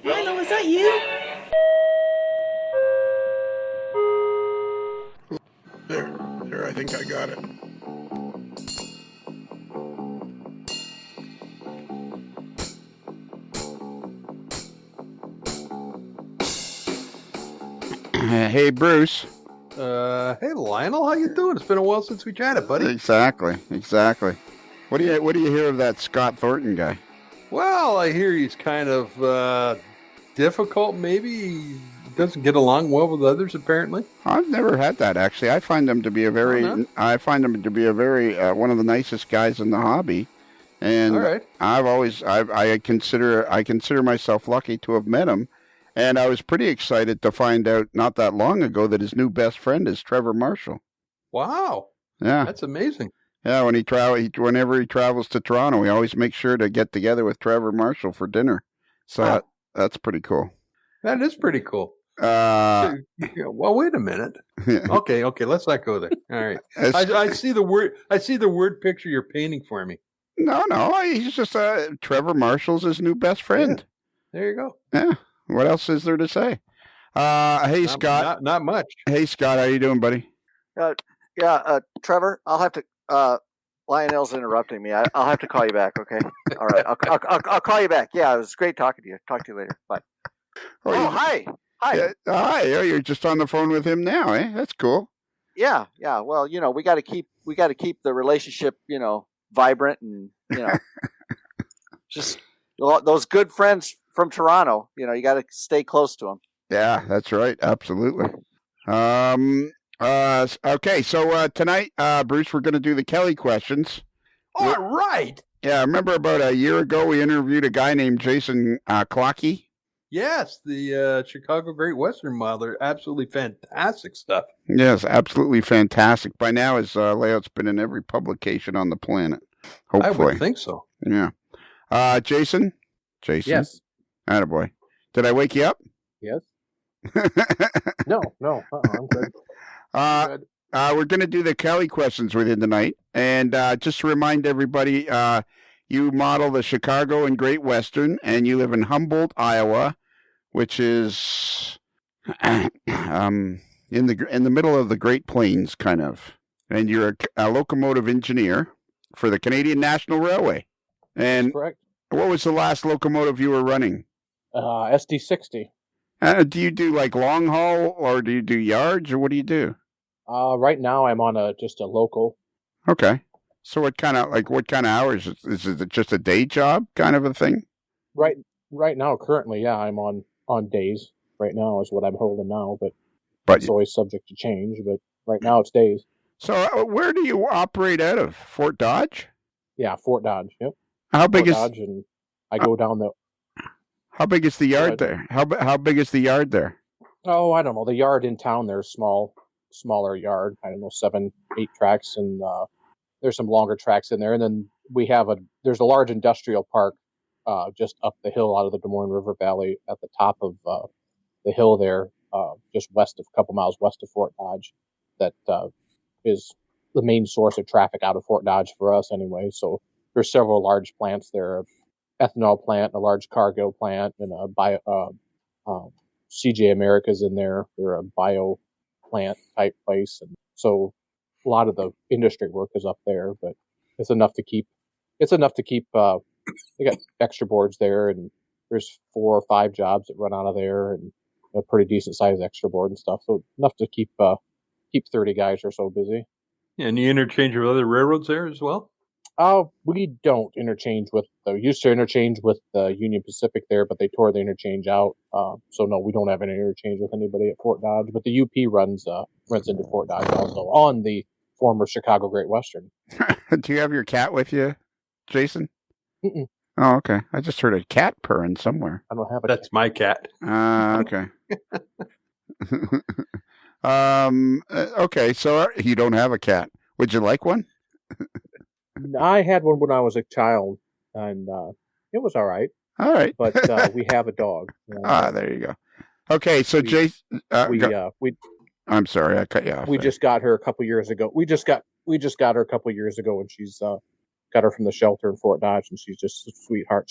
Lionel, is that you? There, I think I got it. Hey, Bruce. Hey Lionel, how you doing? It's been a while since we chatted, buddy. Exactly. What do you hear of that Scott Thornton guy? Well, I hear he's kind of difficult. Maybe he doesn't get along well with others. Apparently, I've never had that actually. I find him to be a very, one of the nicest guys in the hobby, and all right. I consider myself lucky to have met him. And I was pretty excited to find out not that long ago that his new best friend is Trevor Marshall. Wow. Yeah. That's amazing. Yeah, whenever he travels to Toronto, he always makes sure to get together with Trevor Marshall for dinner. So that's pretty cool. That is pretty cool. Well, wait a minute. Okay, let's not go there. All right. I see the word picture you're painting for me. No, he's just Trevor Marshall's his new best friend. Yeah. There you go. Yeah. What else is there to say? Hey, Scott. Not much. Hey, Scott. How you doing, buddy? Trevor, I'll have to. Lionel's interrupting me. I'll have to call you back. Okay. All right. I'll call you back. Yeah, it was great talking to you. Talk to you later. Bye. Hi. Yeah, hi. Oh, you're just on the phone with him now, eh? That's cool. Yeah. Well, we got to keep the relationship, vibrant and just those good friends from Toronto. You got to stay close to them. Yeah, that's right. Absolutely. Okay, so tonight, Bruce, we're going to do the Kelly questions. All right. Yeah, remember about a year ago we interviewed a guy named Jason Klocke? Yes, the Chicago Great Western modeler. Absolutely fantastic stuff. Yes, absolutely fantastic. By now, his layout's been in every publication on the planet. Hopefully. I would think so. Yeah. Jason? Yes. Attaboy. Did I wake you up? Yes. No. I'm good. We're going to do the Kelly questions with you tonight. And just to remind everybody, you model the Chicago and Great Western, and you live in Humboldt, Iowa, which is in the middle of the Great Plains, kind of. And you're a locomotive engineer for the Canadian National Railway. And that's correct. What was the last locomotive you were running? SD60. Do you do like long haul, or do you do yards, or what do you do? Right now I'm on just a local. Okay. So what kind of hours? Is it just a day job kind of a thing? Right now, currently, yeah, I'm on days. Right now is what I'm holding now, but it's always subject to change. But right now it's days. So where do you operate out of? Fort Dodge? Yeah, Fort Dodge. Yep. How big is Dodge? And I go down the. How big is the yard there? How big is the yard there? Oh, I don't know. The yard in town there's smaller yard. I don't know, 7-8 tracks, and there's some longer tracks in there. And then there's a large industrial park just up the hill out of the Des Moines River Valley at the top of the hill there, just a couple miles west of Fort Dodge. That is the main source of traffic out of Fort Dodge for us anyway. So there's several large plants there, ethanol plant, a large cargo plant, and CJ America's in there. They're a bio plant type place, and so a lot of the industry work is up there. But it's enough to keep. They got extra boards there, and there's 4 or 5 jobs that run out of there, and a pretty decent sized extra board and stuff. So enough to keep 30 guys or so busy. And you interchange with other railroads there as well? We don't interchange with. Used to interchange with Union Pacific there, but they tore the interchange out. So no, we don't have any interchange with anybody at Fort Dodge. But the UP runs into Fort Dodge also on the former Chicago Great Western. Do you have your cat with you, Jason? Mm-mm. Oh, okay. I just heard a cat purring somewhere. I don't have That's my cat. Okay. Okay. So you don't have a cat. Would you like one? I had one when I was a child, and it was all right. All right. But we have a dog. There you go. Okay, so Jason, I'm sorry, I cut you off. We just got her a couple years ago. We just got we just got her a couple years ago, and she's got her from the shelter in Fort Dodge, and she's just a sweetheart.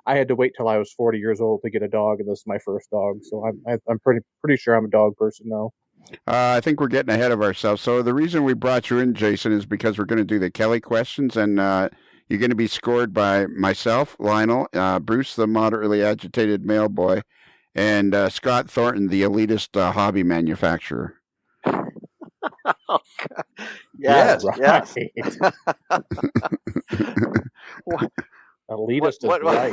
I had to wait till I was 40 years old to get a dog, and this is my first dog, so I'm pretty sure I'm a dog person now. I think we're getting ahead of ourselves. So the reason we brought you in, Jason, is because we're going to do the Kelly questions, and you're going to be scored by myself, Lionel, Bruce, the moderately agitated mail boy, and Scott Thornton, the elitist hobby manufacturer. Oh, God. Yes. Elitist is right.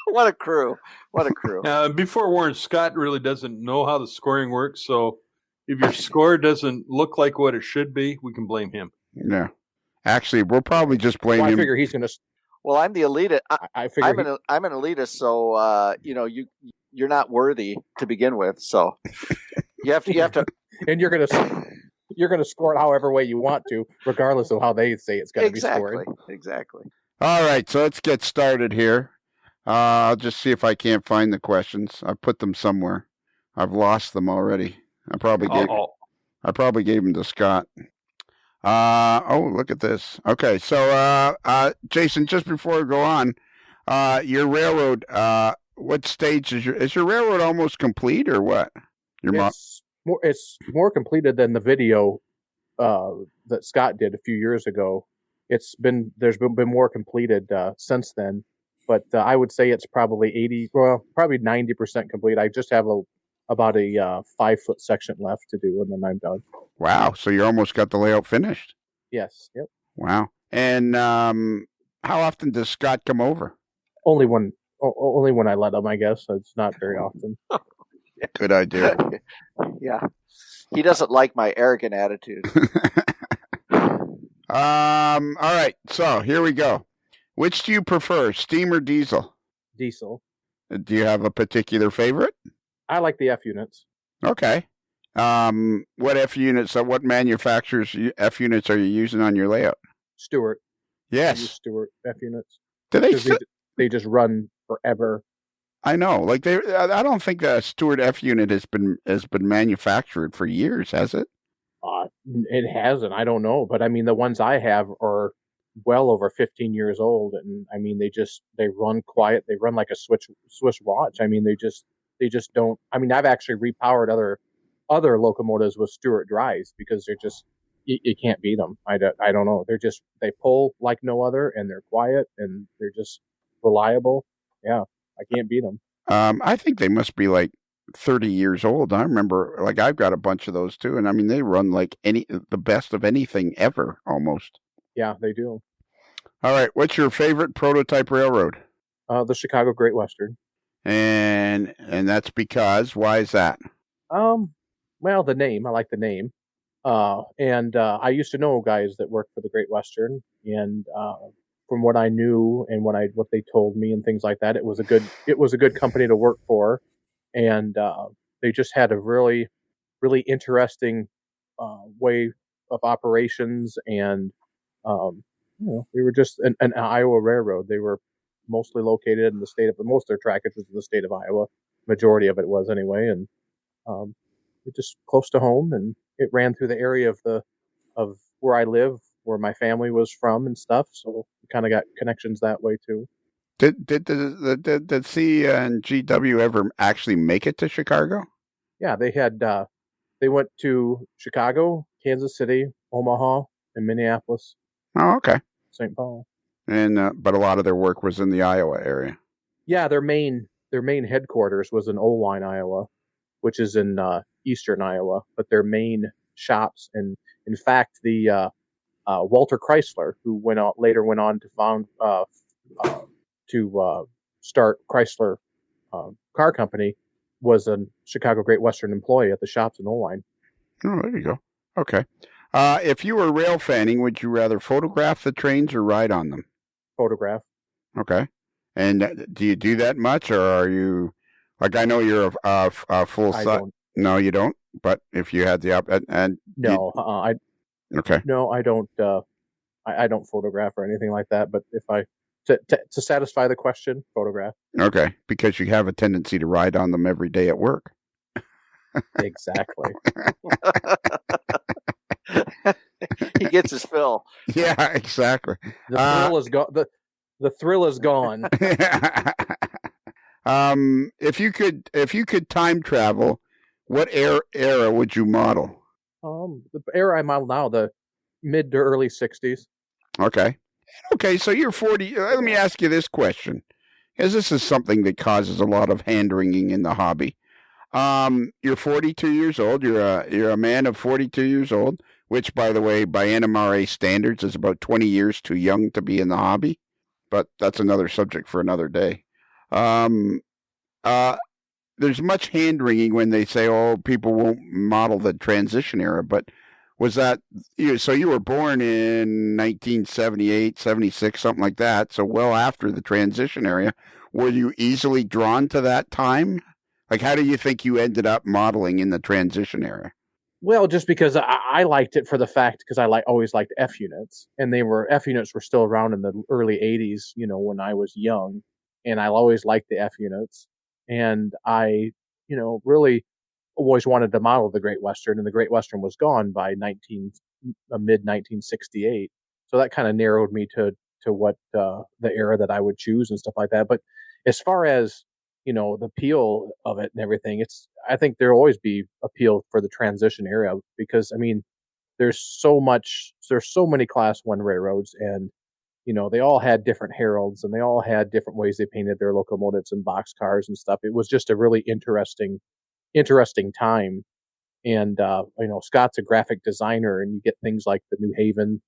What a crew. What a crew. Before Warren, Scott really doesn't know how the scoring works, so if your score doesn't look like what it should be, we can blame him. Yeah. Actually, we'll probably just blame him. I figure he's going to... Well, I'm the elitist. I'm an elitist, so you're not worthy to begin with. So you have to, and you're going to score it however way you want to, regardless of how they say it's going to be scored. Exactly. All right, so let's get started here. I'll just see if I can't find the questions. I put them somewhere. I've lost them already. I probably gave them to Scott. Look at this. Okay, so Jason, just before we go on, your railroad, what stage is your railroad almost complete or what? It's more completed than the video that Scott did a few years ago. There's been more completed since then, but I would say it's probably 90% complete. I just have about a 5-foot section left to do, and then I'm done. Wow! So you almost got the layout finished. Yes. Yep. Wow! And how often does Scott come over? Only when I let him. I guess it's not very often. Good idea. Yeah, he doesn't like my arrogant attitude. All right, so here we go. Which do you prefer, steam or diesel? Diesel. Do you have a particular favorite? I like the F units. Okay. What F units? What manufacturers F units are you using on your layout? Stewart. Yes. I use Stewart F units. Do they just run forever. I know. Like I don't think a Stewart F unit has been manufactured for years, has it? It hasn't. I don't know, but I mean the ones I have are well over 15 years old, and I mean they run quiet. They run like a Swiss watch. I mean they just don't. I mean I've actually repowered other locomotives with Stewart drives because they're just you can't beat them. I don't know. They pull like no other, and they're quiet, and they're just reliable. Yeah, I can't beat them. I think they must be like 30 years old. I remember, like, I've got a bunch of those too, and I mean they run like the best of anything ever, almost. Yeah, they do. All right, what's your favorite prototype railroad? The Chicago Great Western. And that's because, why is that? Well, the name. I like the name. And I used to know guys that worked for the Great Western, and from what I knew and what they told me and things like that, it was a good company to work for, and they just had a really, really interesting way of operations, and they were just an Iowa railroad. They were mostly located in the state of most of their trackage was in the state of Iowa. Majority of it was anyway, and it just close to home, and it ran through the area of where I live, where my family was from and stuff. So we kind of got connections that way too. Did C and GW ever actually make it to Chicago? Yeah, they went to Chicago, Kansas City, Omaha, and Minneapolis. Oh, okay. St. Paul. And but a lot of their work was in the Iowa area. Yeah, their main headquarters was in Oline, Iowa, which is in eastern Iowa. But their main shops, and in fact, the Walter Chrysler, who later went on to found start Chrysler Car Company, was a Chicago Great Western employee at the shops in Oline. Oh, there you go. Okay. If you were rail fanning, would you rather photograph the trains or ride on them? Photograph. Okay. And do you do that much, or are you, like, I know you're a full size. No, you don't. But if you had the okay. No, I don't. I don't photograph or anything like that. But if to satisfy the question, photograph. Okay, because you have a tendency to ride on them every day at work. Exactly. He gets his fill. Yeah, exactly. The thrill is gone. The thrill is gone. If you could time travel, what era would you model? The era I model now, the mid to early 60s. Okay. Okay, so you're 40. Let me ask you this question, because this is something that causes a lot of hand-wringing in the hobby. You're 42 years old. You're a man of 42 years old, which, by the way, by NMRA standards, is about 20 years too young to be in the hobby. But that's another subject for another day. There's much hand-wringing when they say, "Oh, people won't model the transition era," but was that you? So you were born in 1978, 76, something like that. So well after the transition era. Were you easily drawn to that time? Like, how do you think you ended up modeling in the transition era? Well, just because I liked it for the fact because I always liked F units, and F units were still around in the early 80s. When I was young, and I always liked the F units, and I really always wanted to model the Great Western, and the Great Western was gone by mid 1968. So that kind of narrowed me to what the era that I would choose and stuff like that. But as far as the appeal of it and everything, I think there'll always be appeal for the transition era because there's so many Class 1 railroads, and they all had different heralds, and they all had different ways they painted their locomotives and boxcars and stuff. It was just a really interesting time. And Scott's a graphic designer, and you get things like the New Haven,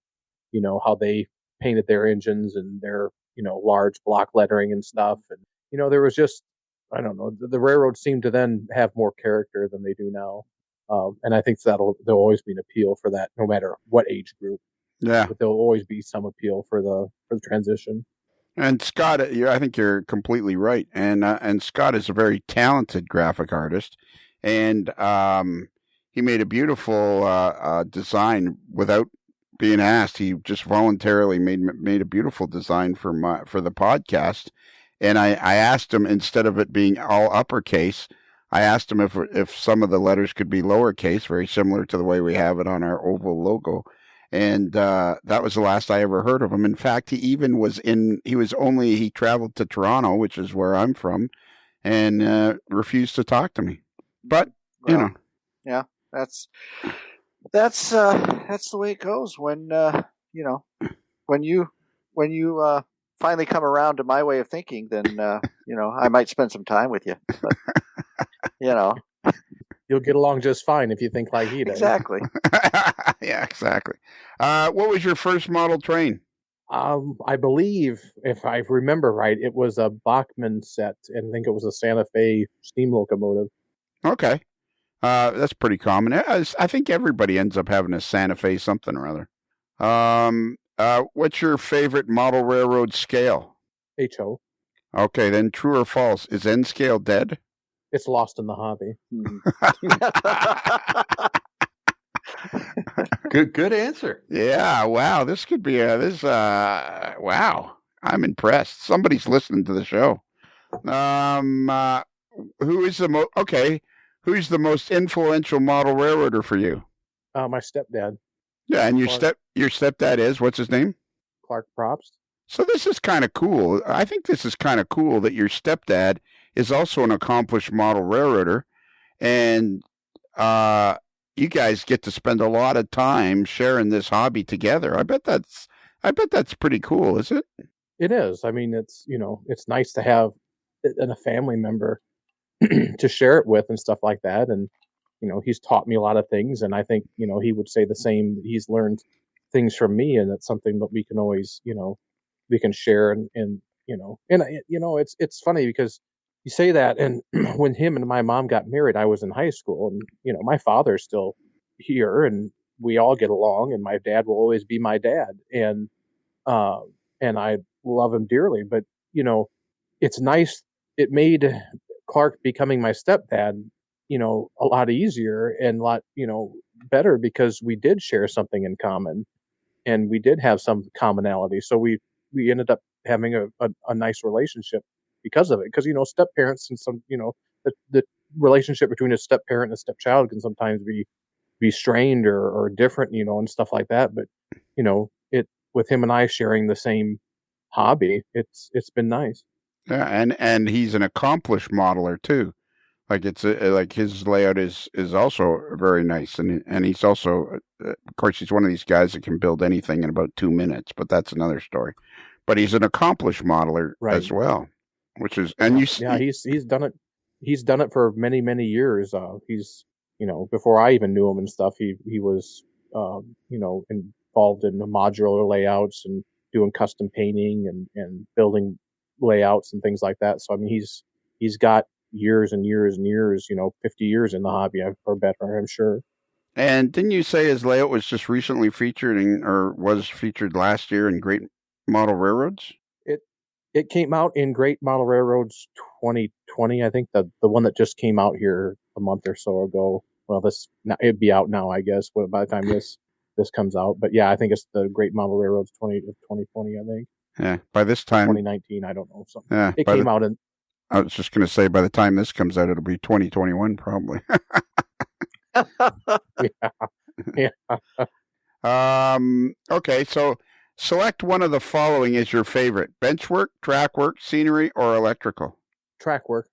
how they painted their engines and their large block lettering and stuff. And there was just, I don't know, the railroads seem to then have more character than they do now. And I think there'll always be an appeal for that, no matter what age group. Yeah, but there'll always be some appeal for the transition. And Scott, I think you're completely right. And Scott is a very talented graphic artist, and he made a beautiful design without being asked. He just voluntarily made a beautiful design for the podcast. And I asked him, instead of it being all uppercase, I asked him if some of the letters could be lowercase, very similar to the way we have it on our oval logo. And that was the last I ever heard of him. In fact, he traveled to Toronto, which is where I'm from, and refused to talk to me. But, yeah, that's the way it goes when you finally come around to my way of thinking, then I might spend some time with you. But, you'll get along just fine if you think like he does. Exactly. Yeah, exactly. What was your first model train? I believe, if I remember right, it was a Bachmann set, and I think it was a Santa Fe steam locomotive. Okay. That's pretty common. I think everybody ends up having a Santa Fe something or other. What's your favorite model railroad scale? HO. Okay, then true or false? Is N scale dead? It's lost in the hobby. Good answer. Yeah, wow. This could be wow. I'm impressed. Somebody's listening to the show. Who's the most influential model railroader for you? My stepdad. Yeah, and your stepdad is, what's his name? Clark Probst. So this is kind of cool. I think this is kind of cool that your stepdad is also an accomplished model railroader, and you guys get to spend a lot of time sharing this hobby together. I bet that's pretty cool, is it? It is. I mean, it's nice to have a family member to share it with and stuff like that. And he's taught me a lot of things, and I think he would say the same. He's learned things from me, and it's something that we can always we can share and it's funny because you say that, and when him and my mom got married, I was in high school, and my father's still here, and we all get along, and my dad will always be my dad, and I love him dearly. But it's nice. It made Clark becoming my stepdad, a lot easier and a lot, better, because we did share something in common, and we did have some commonality. So we ended up having a nice relationship because of it. Because step parents and some the relationship between a step parent and a stepchild can sometimes be be strained or different, and stuff like that. But it with him and I sharing the same hobby, it's been nice. Yeah, and he's an accomplished modeler too. Like like his layout is also very nice, and he's also, of course, he's one of these guys that can build anything in about 2 minutes, but that's another story. But he's an accomplished modeler as well, which is he's done it. He's done it for many years. He's before I even knew him and stuff. He was involved in the modular layouts and doing custom painting and building layouts and things like that. So I mean, he's got years and years and years, 50 years in the hobby or better, I'm sure. And didn't you say his layout was just recently featured or was featured last year in Great Model Railroads? It came out in Great Model Railroads 2020. I think the one that just came out here a month or so ago. Well, it'd be out now, I guess, by the time this comes out. But yeah, I think it's the Great Model Railroads 2020, I think. Yeah, by this time 2019, I don't know. So yeah, it came out in. I was just going to say, by the time this comes out, it'll be 2021 probably. Yeah. Okay, so select one of the following as your favorite: bench work, track work, scenery, or electrical. Track work.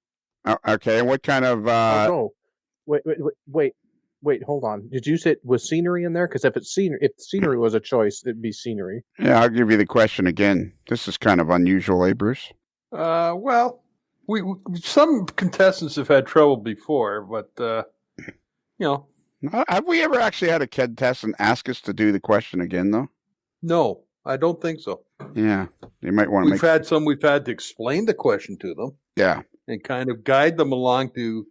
Okay, and what kind of? No, wait, hold on. Did you say was scenery in there? Because if scenery was a choice, it'd be scenery. Yeah, I'll give you the question again. This is kind of unusual, eh, Bruce? Well, we some contestants have had trouble before, but have we ever actually had a contestant ask us to do the question again, though? No, I don't think so. Yeah, you might want to. We've had to explain the question to them. Yeah, and kind of guide them along to,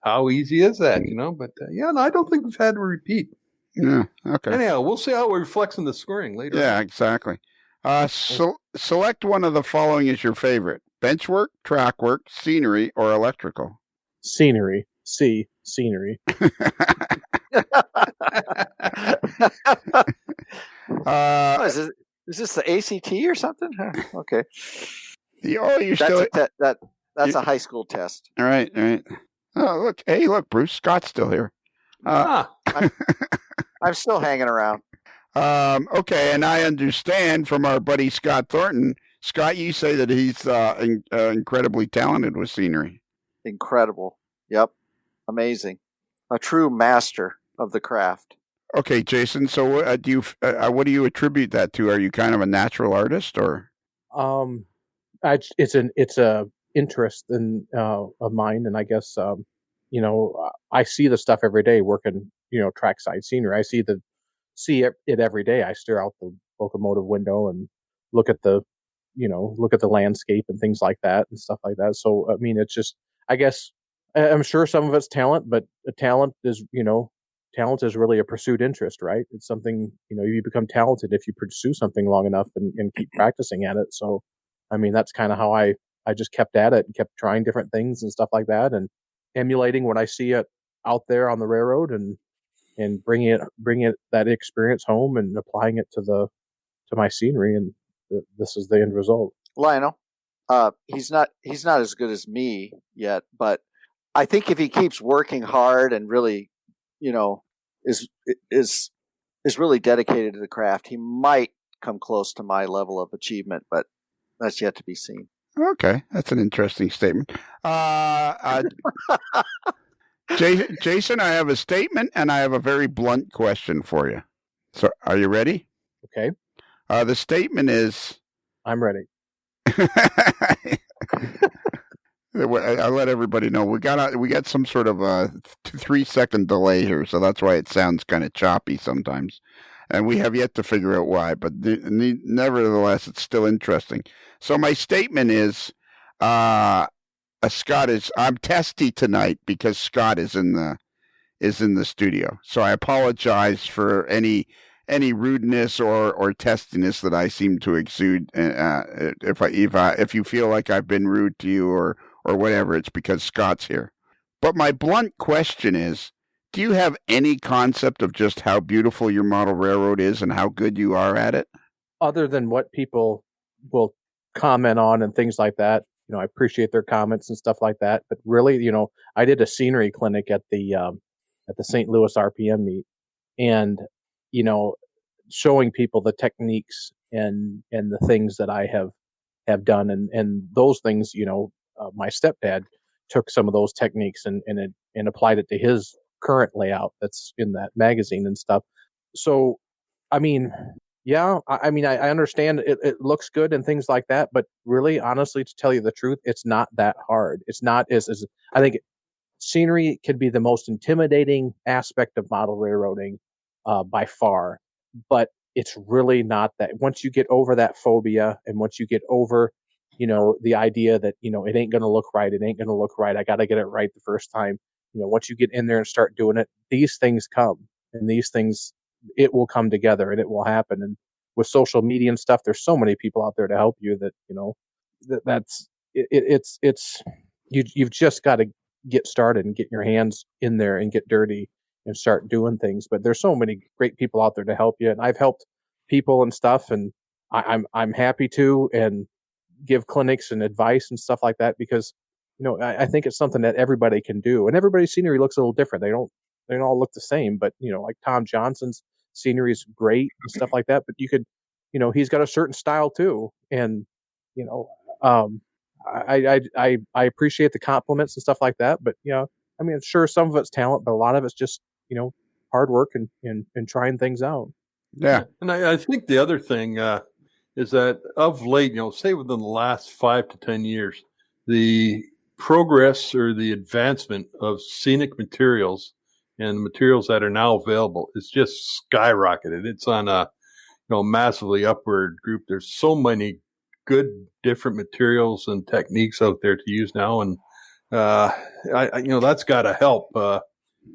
how easy is that, But no, I don't think we've had to repeat. Yeah. Okay. Anyhow, we'll see how it reflects in the scoring later. Yeah, exactly. Select one of the following as your favorite: bench work, track work, scenery, or electrical. Scenery. Scenery. Is this the ACT or something? Okay. You're that's a high school test. All right. Oh, look, Bruce Scott's still here. I'm still hanging around. Okay, and I understand from our buddy Scott Thornton. Scott, you say that he's incredibly talented with scenery. Incredible. Yep. Amazing. A true master of the craft. Okay, Jason. So, what do you attribute that to? Are you kind of a natural artist, or? It's a interest of mine, and I guess I see the stuff every day working, trackside scenery. I see it every day. I stare out the locomotive window and look at the landscape and things like that and stuff like that. So I mean, it's just, I guess I'm sure some of it's talent, but talent is really a pursued interest, right? It's something, you become talented if you pursue something long enough and keep practicing at it. So, I mean, that's kind of how I just kept at it and kept trying different things and stuff like that, and emulating what I see out there on the railroad and bringing it that experience home and applying it to my scenery. And this is the end result. Lionel, he's not as good as me yet, but I think if he keeps working hard and really, is really dedicated to the craft, he might come close to my level of achievement, but that's yet to be seen. Okay, that's an interesting statement. Jason, I have a statement and I have a very blunt question for you. So, are you ready? Okay. The statement is... I'm ready. I'll let everybody know we got some sort of a 3-second delay here, so that's why it sounds kind of choppy sometimes, and we have yet to figure out why. But nevertheless, it's still interesting. So my statement is, I'm testy tonight because Scott is in the studio. So I apologize for any rudeness or testiness that I seem to exude. If you feel like I've been rude to you or whatever, it's because Scott's here. But my blunt question is, do you have any concept of just how beautiful your model railroad is and how good you are at it? Other than what people will comment on and things like that, I appreciate their comments and stuff like that. But really, I did a scenery clinic at the at the St. Louis RPM meet, and showing people the techniques and the things that I have done, and those things. My stepdad took some of those techniques and applied it to his current layout that's in that magazine and stuff. So, I mean, yeah, I mean, I understand it looks good and things like that, but really, honestly, to tell you the truth, it's not that hard. It's not as I think scenery can be the most intimidating aspect of model railroading by far, but it's really not that. Once you get over that phobia, and once you get over, the idea that it ain't going to look right, I got to get it right the first time. Once you get in there and start doing it, these things come, and these things, it will come together, and it will happen. And with social media and stuff, there's so many people out there to help you that that's it's you've just got to get started and get your hands in there and get dirty and start doing things. But there's so many great people out there to help you, and I've helped people and stuff, and I'm happy to, and give clinics and advice and stuff like that, because I think it's something that everybody can do, and everybody's scenery looks a little different. They don't all look the same, but like Tom Johnson's scenery is great and stuff like that, but you could he's got a certain style too, and I appreciate the compliments and stuff like that, but I mean, sure, some of it's talent, but a lot of it's just hard work and trying things out. Yeah, and I think the other thing is that of late, say within the last 5 to 10 years, the progress or the advancement of scenic materials and the materials that are now available is just skyrocketed. It's on a massively upward group. There's so many good different materials and techniques out there to use now, and that's got to help.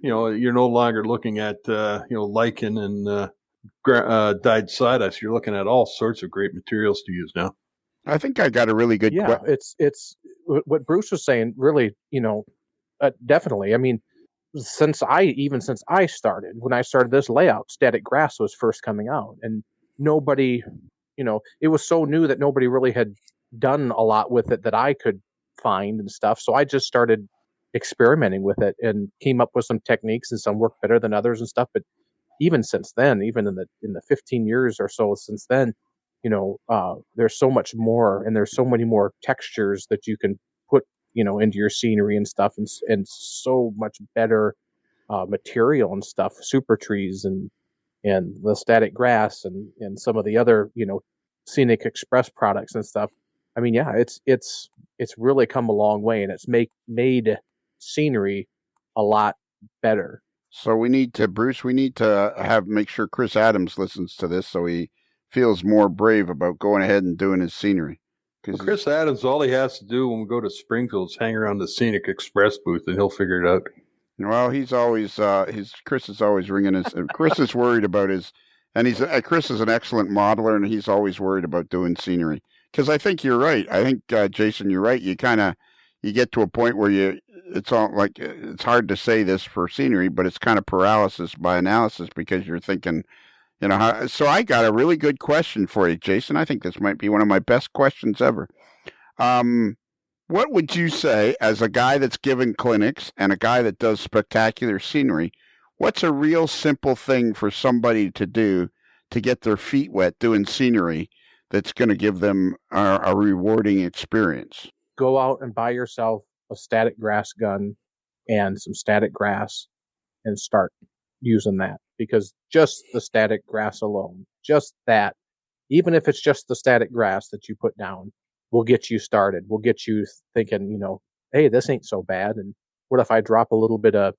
You're no longer looking at lichen and dyed sawdust. You're looking at all sorts of great materials to use now. I think I got a really good it's what Bruce was saying, really, definitely. I mean, since I started, when I started this layout, static grass was first coming out, and nobody, it was so new that nobody really had done a lot with it that I could find and stuff. So I just started experimenting with it and came up with some techniques, and some worked better than others and stuff. But even since then, even in the 15 years or so since then, there's so much more, and there's so many more textures that you can put, into your scenery and stuff, and so much better material and stuff, super trees and the static grass and some of the other, Scenic Express products and stuff. I mean, yeah, it's really come a long way, and it's made scenery a lot better. So we need to make sure Chris Adams listens to this, so he feels more brave about going ahead and doing his scenery. Well, Chris Adams, all he has to do when we go to Springfield is hang around the Scenic Express booth, and he'll figure it out. Well, he's always Chris is always ringing his. Chris is worried about Chris is an excellent modeler, and he's always worried about doing scenery. Because I think you're right. I think Jason, you're right. You get to a point where it's all like, it's hard to say this for scenery, but it's kind of paralysis by analysis, because you're thinking, so I got a really good question for you, Jason. I think this might be one of my best questions ever. What would you say, as a guy that's given clinics and a guy that does spectacular scenery, what's a real simple thing for somebody to do to get their feet wet doing scenery that's going to give them a rewarding experience? Go out and buy yourself a static grass gun and some static grass and start using that, because just the static grass alone, just that, even if it's just the static grass that you put down, will get you started. Will get you thinking, hey, this ain't so bad. And what if I drop a little bit of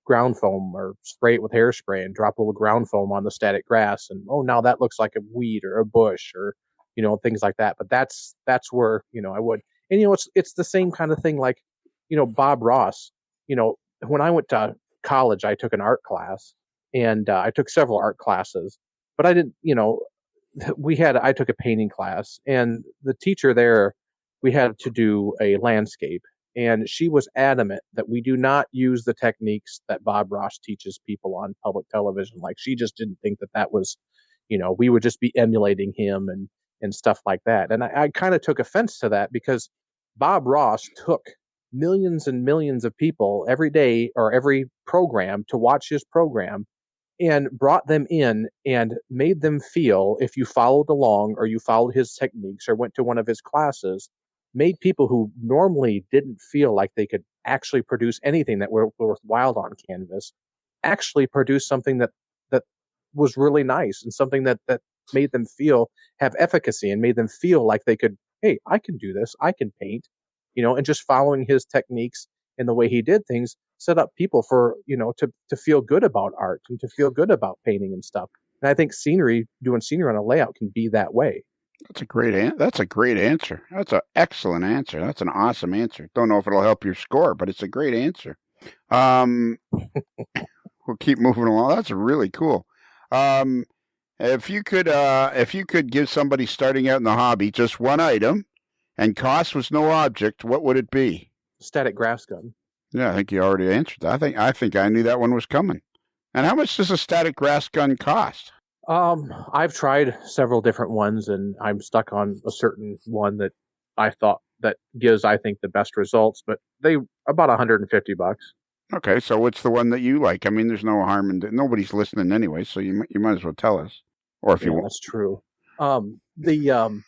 ground foam, or spray it with hairspray and drop a little ground foam on the static grass, and now that looks like a weed or a bush, or things like that. But that's where I would. And it's the same kind of thing, like Bob Ross. When I went to college, I took an art class, and I took several art classes, but I didn't. I took a painting class, and the teacher there, we had to do a landscape, and she was adamant that we do not use the techniques that Bob Ross teaches people on public television. Like, she just didn't think that was, we would just be emulating him and stuff like that. And I kind of took offense to that, because Bob Ross took millions and millions of people every day or every program to watch his program, and brought them in and made them feel, if you followed along or you followed his techniques or went to one of his classes, made people who normally didn't feel like they could actually produce anything that were worthwhile on canvas actually produce something that was really nice, and something that made them feel have efficacy and made them feel like they could, hey, I can do this, I can paint, and just following his techniques and the way he did things set up people for, to feel good about art and to feel good about painting and stuff. And I think doing scenery on a layout can be that way. That's a great answer. That's an excellent answer. That's an awesome answer. Don't know if it'll help your score, but it's a great answer. We'll keep moving along. That's really cool. If you could give somebody starting out in the hobby just one item, and cost was no object, what would it be? Static grass gun. Yeah, I think you already answered that. I think I knew that one was coming. And how much does a static grass gun cost? I've tried several different ones, and I'm stuck on a certain one that I thought that gives, I think, the best results. But they about $150. Okay, so what's the one that you like? I mean, there's no harm in nobody's listening anyway, so you might as well tell us, or if you want. That's true. The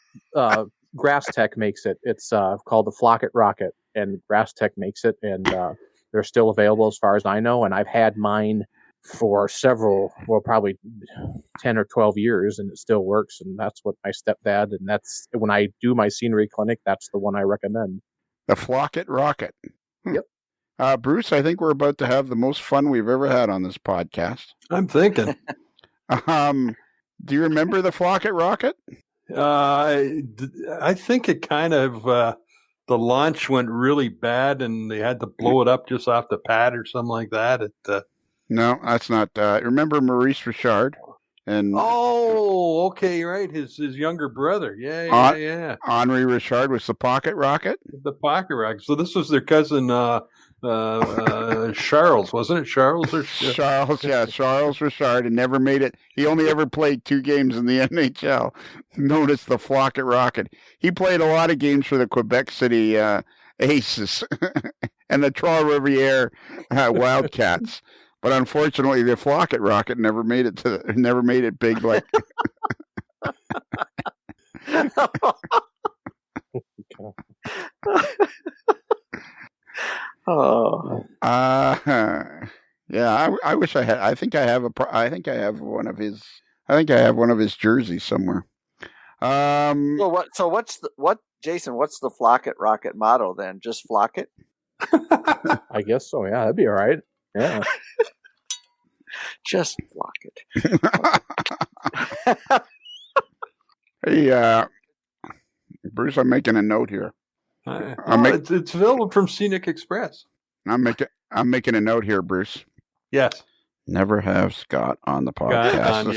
Grass Tech makes it. It's called the Klocke Rocket, and Grass Tech makes it, and they're still available as far as I know. And I've had mine for probably 10 or 12 years, and it still works. And that's what my stepdad, and that's when I do my scenery clinic, that's the one I recommend. The Klocke Rocket. Yep. Bruce, I think we're about to have the most fun we've ever had on this podcast. I'm thinking. Do you remember the Klocke Rocket? I think it kind of the launch went really bad, and they had to blow it up just off the pad or something like that. No, that's not. Remember Maurice Richard? And okay, right. His younger brother. Yeah. Henri Richard was the pocket rocket. The pocket rocket. So this was their cousin Charles, wasn't it? Charles Richard, and never made it. He only ever played 2 games in the NHL, known as the Klocke Rocket. He played a lot of games for the Quebec City Aces and the Trois-Rivières Wildcats. But unfortunately, the Klocke Rocket never made it big like. Yeah. I wish I had. I think I have one of his. I think I have one of his jerseys somewhere. So what, Jason? What's the Klocke Rocket motto then? Just flock it? I guess so. Yeah, that'd be all right. Yeah. Just flock it. Hey, Bruce, I'm making a note here. It's available from Scenic Express. I'm making a note here, Bruce. Yes. Never have Scott on the podcast.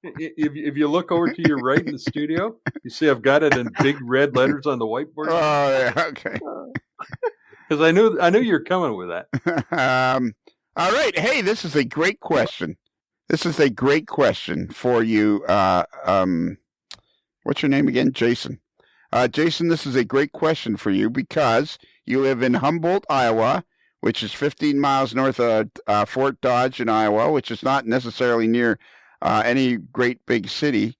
If you look over to your right in the studio, you see I've got it in big red letters on the whiteboard. Oh, yeah, okay. Because I knew you're coming with that. All right. Hey, this is a great question. This is a great question for you. What's your name again? Jason. Jason, this is a great question for you because you live in Humboldt, Iowa, which is 15 miles north of Fort Dodge in Iowa, which is not necessarily near any great big city.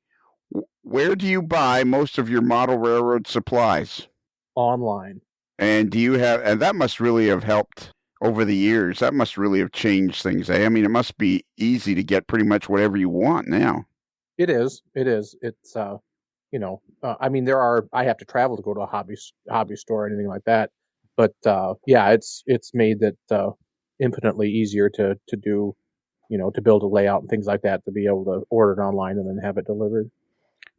Where do you buy most of your model railroad supplies? Online. And and that must really have helped over the years. That must really have changed things. I mean, it must be easy to get pretty much whatever you want now. It is. It's, I mean, I have to travel to go to a hobby store or anything like that. But, it's made that infinitely easier to do, to build a layout and things like that, to be able to order it online and then have it delivered.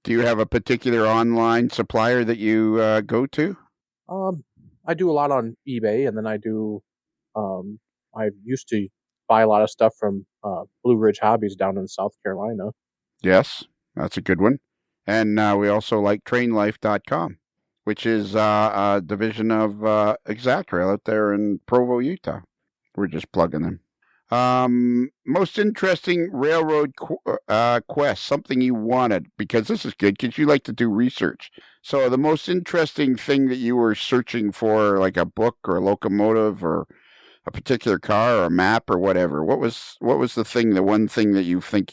Do you have a particular online supplier that you go to? I do a lot on eBay, and then I used to buy a lot of stuff from Blue Ridge Hobbies down in South Carolina. Yes, that's a good one. And we also like trainlife.com, which is a division of Exactrail out there in Provo, Utah. We're just plugging them. Most interesting railroad quest, something you wanted, because this is good because you like to do research. So the most interesting thing that you were searching for, like a book or a locomotive or a particular car or a map or whatever, what was the one thing that you think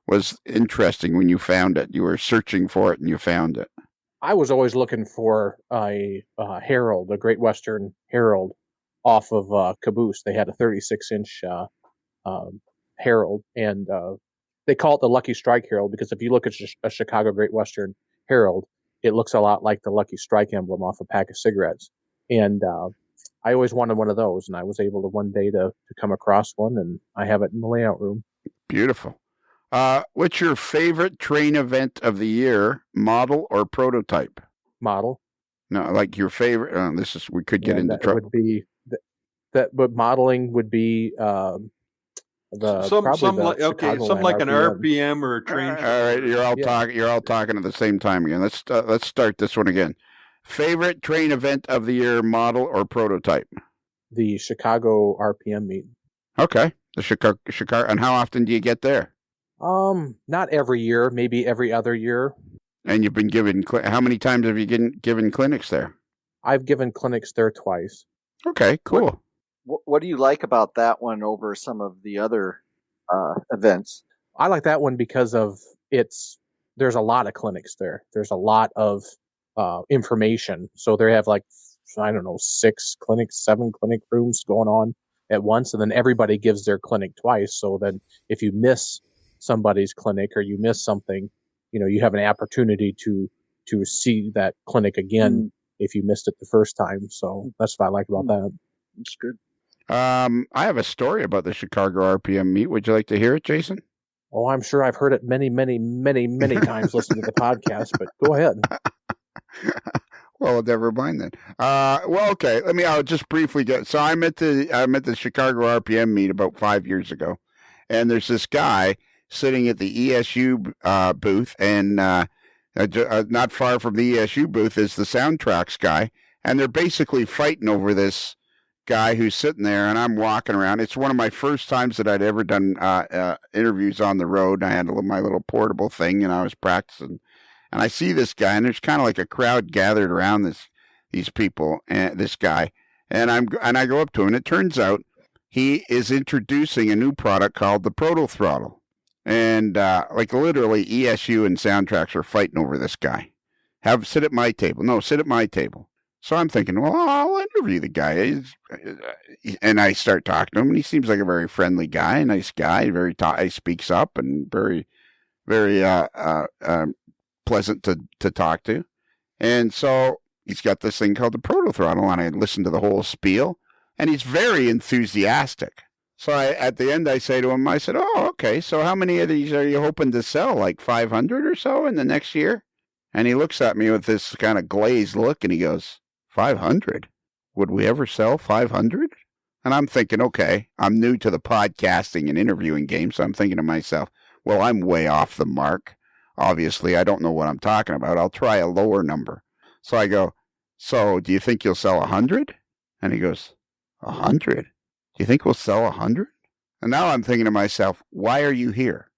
was interesting when you found it? You were searching for it and you found it. I was always looking for a Herald, a Great Western Herald, off of Caboose. They had a 36-inch Herald, and they call it the Lucky Strike Herald because if you look at a Chicago Great Western Herald, it looks a lot like the Lucky Strike emblem off a pack of cigarettes. And I always wanted one of those, and I was able to one day to come across one, and I have it in the layout room. Beautiful. What's your favorite train event of the year, model or prototype? Model. No, like your favorite. We could get into trouble. Would be but modeling would be something like an RPM or a train. All right, you're all talking at the same time again. Let's start this one again. Favorite train event of the year, model or prototype? The Chicago RPM meet. Okay, the Chicago. And how often do you get there? Not every year, maybe every other year. And you've been given, how many times have you given clinics there? I've given clinics there twice. Okay, cool. What do you like about that one over some of the other events? I like that one because there's a lot of clinics there. There's a lot of information. So they have 6 clinics, 7 clinic rooms going on at once. And then everybody gives their clinic twice. So then if you miss somebody's clinic or you miss something, you have an opportunity to see that clinic again if you missed it the first time. So that's what I like about that. That's good. I have a story about the Chicago RPM meet. Would you like to hear it, Jason? Oh, I'm sure I've heard it many, many, many, many times listening to the podcast, but go ahead. Well, never mind then. Okay. I'll just briefly get. So I'm at the Chicago RPM meet about 5 years ago, and there's this guy sitting at the ESU booth, and not far from the ESU booth is the Soundtracks guy, and they're basically fighting over this guy who's sitting there, and I'm walking around. It's one of my first times that I'd ever done interviews on the road. I had my little portable thing, and I was practicing. And I see this guy, and there's kind of like a crowd gathered around these people and this guy. And I go up to him, and it turns out he is introducing a new product called the Proto Throttle. And literally, ESU and Soundtracks are fighting over this guy. Sit at my table. No, sit at my table. So I'm thinking, well, I'll interview the guy. And I start talking to him, and he seems like a very friendly guy, nice guy, he speaks up and very, very pleasant to talk to. And so he's got this thing called the Proto Throttle, and I listened to the whole spiel, and he's very enthusiastic. So at the end, I say to him, I said, oh, okay, so how many of these are you hoping to sell, like 500 or so in the next year? And he looks at me with this kind of glazed look, and he goes, 500? Would we ever sell 500? And I'm thinking, okay, I'm new to the podcasting and interviewing game, so I'm thinking to myself, well, I'm way off the mark. Obviously, I don't know what I'm talking about. I'll try a lower number. So I go, so do you think you'll sell 100? And he goes, 100? Do you think we'll sell 100? And now I'm thinking to myself, why are you here?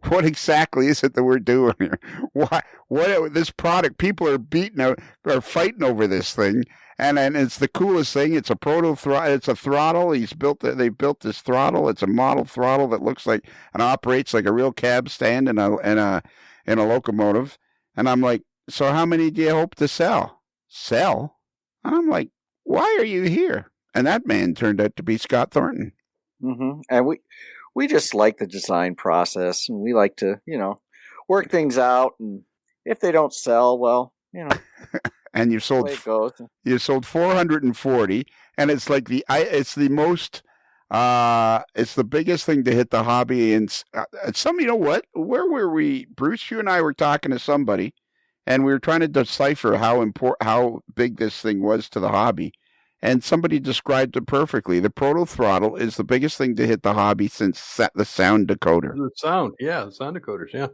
What exactly is it that we're doing here? What this product? People are fighting over this thing, and it's the coolest thing. It's a proto throttle. It's a throttle. They built this throttle. It's a model throttle that looks like and operates like a real cab stand in a locomotive. And I'm like, so how many do you hope to sell? Sell? And I'm like, why are you here? And that man turned out to be Scott Thornton. Mm-hmm. And we just like the design process, and we like to, work things out. And if they don't sell, well, and you sold, the way it goes. You sold 440, and it's like it's the most, it's the biggest thing to hit the hobby. And where were we? Bruce, you and I were talking to somebody, and we were trying to decipher how big this thing was to the hobby. And somebody described it perfectly. The Proto Throttle is the biggest thing to hit the hobby since the sound decoder. The sound decoders, yeah.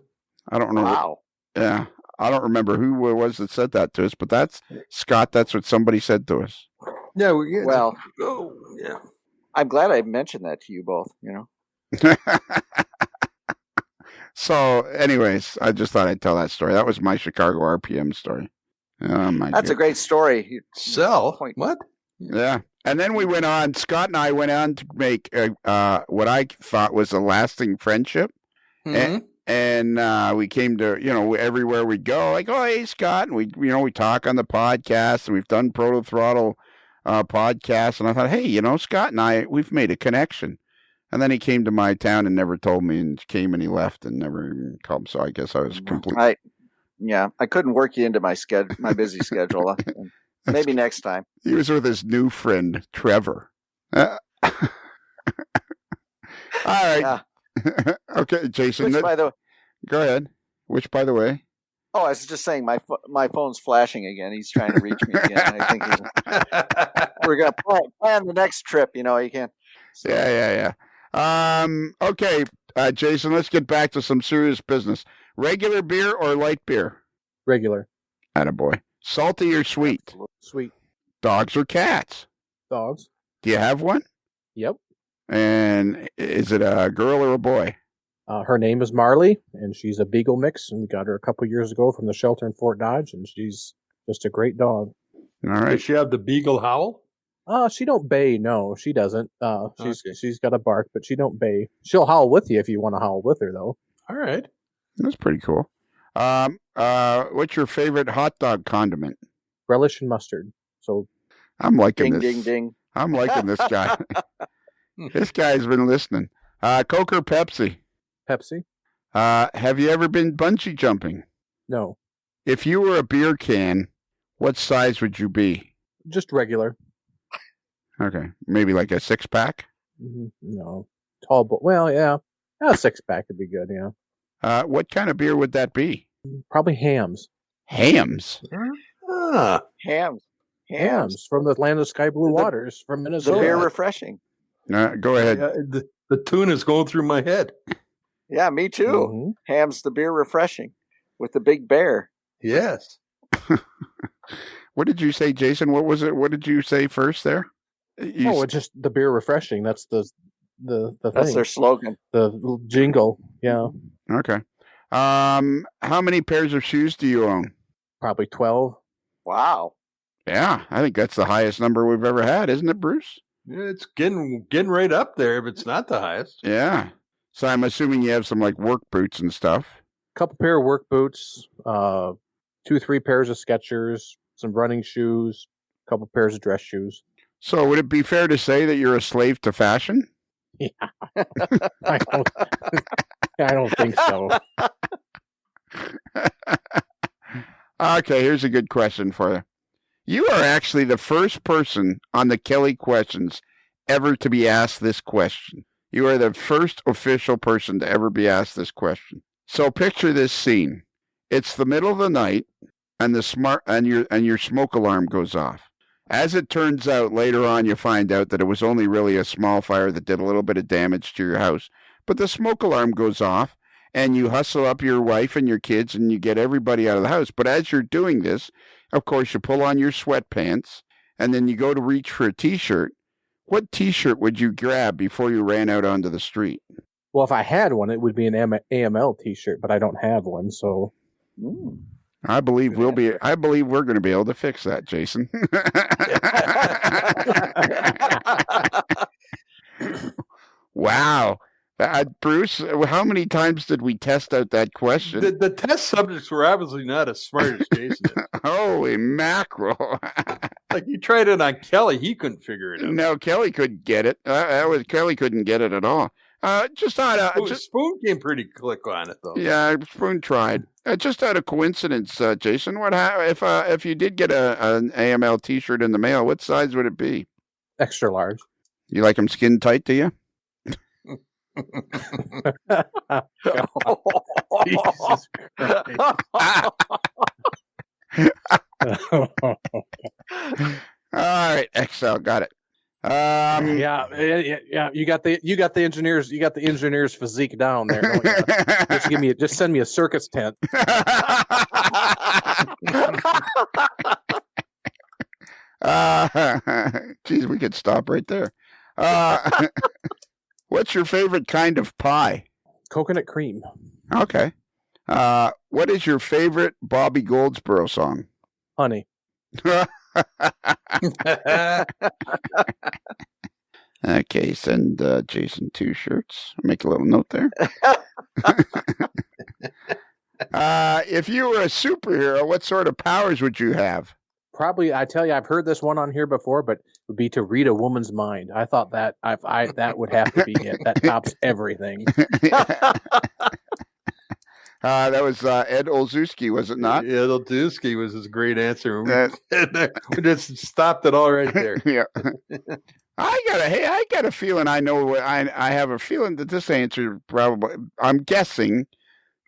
I don't know. Wow. I don't remember who it was that said that to us, but that's Scott. That's what somebody said to us. Yeah. Well, yeah. I'm glad I mentioned that to you both. You know. So, anyways, I just thought I'd tell that story. That was my Chicago RPM story. Oh my! That's a great story. What? Yeah. And then we went on. Scott and I went on to make what I thought was a lasting friendship. Mhm. And we came to, everywhere we go, like, oh, hey, Scott. And we talk on the podcast, and we've done Proto Throttle podcasts. And I thought, hey, Scott and I, we've made a connection. And then he came to my town and never told me, and came and he left and never even called. So I guess I was completely. I couldn't work you into my busy schedule. Maybe next time. He was with his new friend, Trevor. All right. Yeah. Okay, Jason. Which, by the way, go ahead. Which, by the way? Oh, I was just saying my phone's flashing again. He's trying to reach me again. I think we're going to plan the next trip. You can't. So. Yeah. Okay, Jason, let's get back to some serious business. Regular beer or light beer? Regular. Attaboy. Salty or sweet? Absolutely. Sweet. Dogs or cats? Dogs. Do you have one? Yep. And is it a girl or a boy? Her name is Marley, and she's a Beagle mix, and we got her a couple years ago from the shelter in Fort Dodge, and she's just a great dog. All right. Does she have the beagle howl? She don't bay. No, she doesn't. She's got a bark, but she don't bay. She'll howl with you if you want to howl with her, though. All right. That's pretty cool. What's your favorite hot dog condiment? Relish and mustard. So I'm liking ding, this. Ding, ding. I'm liking this guy. This guy's been listening. Coke or Pepsi? Pepsi. Have you ever been bungee jumping? No. If you were a beer can, what size would you be? Just regular. Okay. Maybe like a 6-pack? Mm-hmm. No. Tall, but well, yeah. A 6-pack would be good, yeah. What kind of beer would that be? Probably hams. Hams? Hams from the land of sky blue waters from Minnesota. The beer refreshing. Go ahead. The tune is going through my head. Yeah, me too. Mm-hmm. Ham's the beer refreshing with the big bear. Yes. What did you say, Jason? What was it? What did you say first there? It's just the beer refreshing. That's the That's thing. their slogan. The jingle. Yeah. Okay. How many pairs of shoes do you own? Probably 12. Wow. Yeah, I think that's the highest number we've ever had, isn't it, Bruce? Yeah, it's getting right up there if it's not the highest. Yeah. So I'm assuming you have some like work boots and stuff. Couple pair of work boots, 2-3 pairs of Skechers, some running shoes, couple pairs of dress shoes. So would it be fair to say that you're a slave to fashion? Yeah. I don't think so. Okay, here's a good question for you. You are actually the first person on the Kelly Questions ever to be asked this question. You are the first official person to ever be asked this question. So picture this scene. It's the middle of the night, and your smoke alarm goes off. As it turns out, later on you find out that it was only really a small fire that did a little bit of damage to your house. But the smoke alarm goes off, and you hustle up your wife and your kids, and you get everybody out of the house. But as you're doing this, of course, you pull on your sweatpants, and then you go to reach for a T-shirt. What T-shirt would you grab before you ran out onto the street? Well, if I had one, it would be an AML T-shirt, but I don't have one, so. I believe we're going to be able to fix that, Jason. Wow. Bruce, how many times did we test out that question? The test subjects were obviously not as smart as Jason is. Holy mackerel. Like you tried it on Kelly, he couldn't figure it out. No, Kelly couldn't get it. Kelly couldn't get it at all. Spoon came pretty quick on it, though. Yeah, Spoon tried. Just out of coincidence, Jason, if you did get an AML T-shirt in the mail, what size would it be? Extra large. You like them skin tight, do you? Jesus Christ. All right, XL, got it. Yeah. You got the engineer's physique down there. Don't you? Just send me a circus tent. Geez, we could stop right there. What's your favorite kind of pie? Coconut cream. Okay. What is your favorite Bobby Goldsboro song? Honey. Okay, send Jason 2 shirts. Make a little note there. If you were a superhero, what sort of powers would you have? Probably, I tell you, I've heard this one on here before, but it would be to read a woman's mind. I thought that that would have to be it. That tops everything. That was Ed Olszewski, was it not? Ed Olszewski was his great answer. We just stopped it all right there. Yeah. I got a feeling I know what I have a feeling that this answer probably, I'm guessing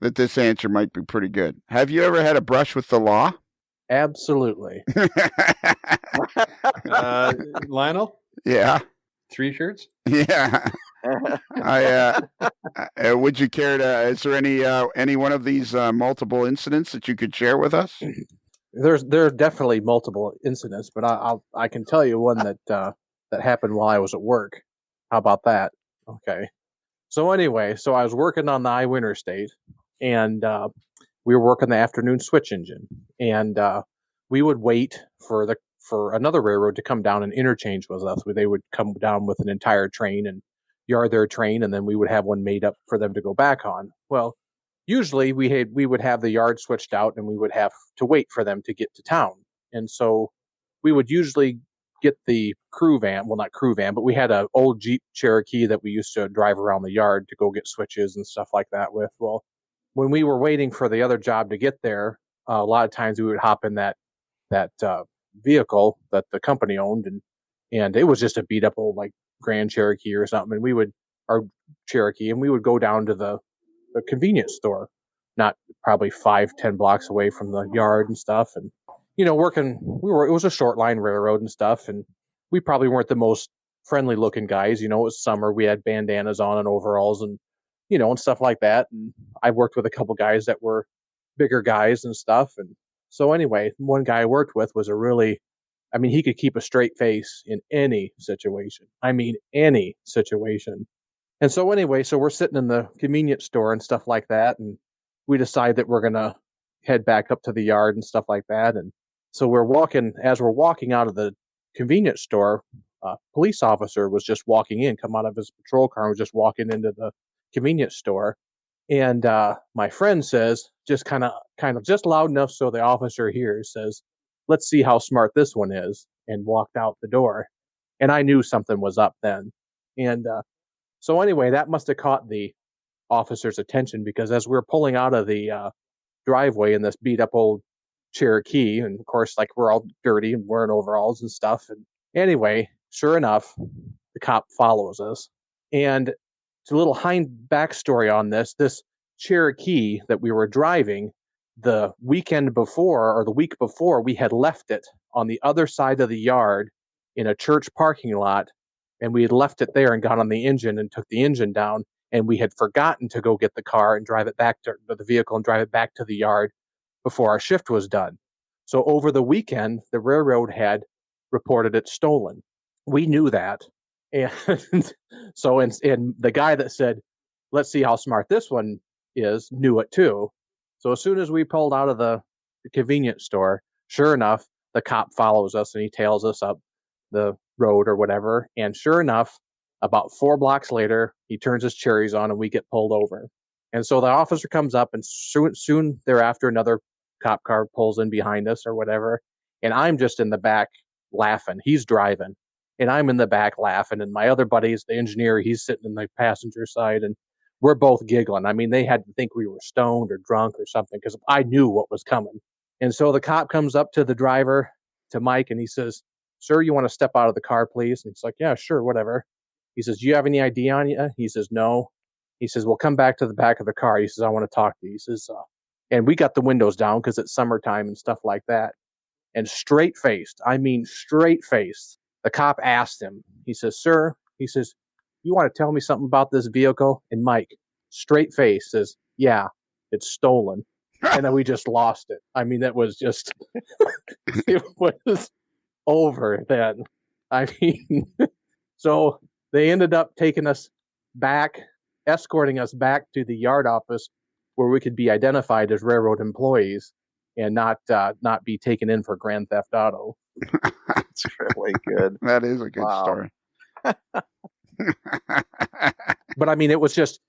that this answer might be pretty good. Have you ever had a brush with the law? Absolutely. Lionel? Yeah. 3 shirts? Yeah. Would you care to, is there any one of these multiple incidents that you could share with us? There are definitely multiple incidents, but I can tell you one that happened while I was at work. How about that? Okay. So anyway, I was working on the I-Win Interstate, and we were working the afternoon switch engine, and we would wait for another railroad to come down and interchange with us. They would come down with an entire train and yard their train, and then we would have one made up for them to go back on. Well, usually we would have the yard switched out, and we would have to wait for them to get to town. And so we would usually get the crew van, well, not crew van, but we had an old Jeep Cherokee that we used to drive around the yard to go get switches and stuff like that with. Well, when we were waiting for the other job to get there, a lot of times we would hop in that vehicle that the company owned, and it was just a beat up old like Grand Cherokee or something, and our Cherokee, and we would go down to the convenience store, not probably 5-10 blocks away from the yard and stuff, and it was a short line railroad and stuff, and we probably weren't the most friendly looking guys. It was summer, we had bandanas on and overalls and and stuff like that, and I worked with a couple guys that were bigger guys and stuff. And so anyway, one guy I worked with was he could keep a straight face in any situation. I mean, any situation. And so anyway, we're sitting in the convenience store and stuff like that, and we decide that we're going to head back up to the yard and stuff like that. And so as we're walking out of the convenience store, a police officer was just walking in, come out of his patrol car and was just walking into the convenience store. And my friend says, just kind of just loud enough so the officer hears, says, "Let's see how smart this one is," and walked out the door. And I knew something was up then. And so anyway, that must have caught the officer's attention, because as we were pulling out of the driveway in this beat up old Cherokee, and of course, like, we're all dirty and wearing overalls and stuff. And anyway, sure enough, the cop follows us. And it's a little backstory on this Cherokee that we were driving, the weekend before or the week before, we had left it on the other side of the yard in a church parking lot, and we had left it there and got on the engine and took the engine down, and we had forgotten to go get the car and drive it back to the vehicle and drive it back to the yard before our shift was done. So over the weekend, the railroad had reported it stolen. We knew that. And so, and the guy that said, "Let's see how smart this one is," knew it too. So as soon as we pulled out of the convenience store, sure enough, the cop follows us and he tails us up the road or whatever. And sure enough, about 4 blocks later, he turns his cherries on and we get pulled over. And so the officer comes up, and soon thereafter, another cop car pulls in behind us or whatever. And I'm just in the back laughing. He's driving, and I'm in the back laughing. And my other buddy's the engineer. He's sitting in the passenger side, and we're both giggling. I mean, they had to think we were stoned or drunk or something, because I knew what was coming. And so the cop comes up to the driver, to Mike, and he says, "Sir, you want to step out of the car, please?" And he's like, "Yeah, sure, whatever." He says, "Do you have any ID on you?" He says, "No." He says, "Well, come back to the back of the car." He says, "I want to talk to you." He says, and we got the windows down because it's summertime and stuff like that. And straight-faced, the cop asked him, he says, "Sir," he says, "you want to tell me something about this vehicle?" And Mike, straight face, says, "Yeah, it's stolen." And then we just lost it. I mean, that was just, it was over then. I mean, so they ended up taking us back, escorting us back to the yard office where we could be identified as railroad employees and not be taken in for grand theft auto. That's really good. That is a good story. But I mean, it was just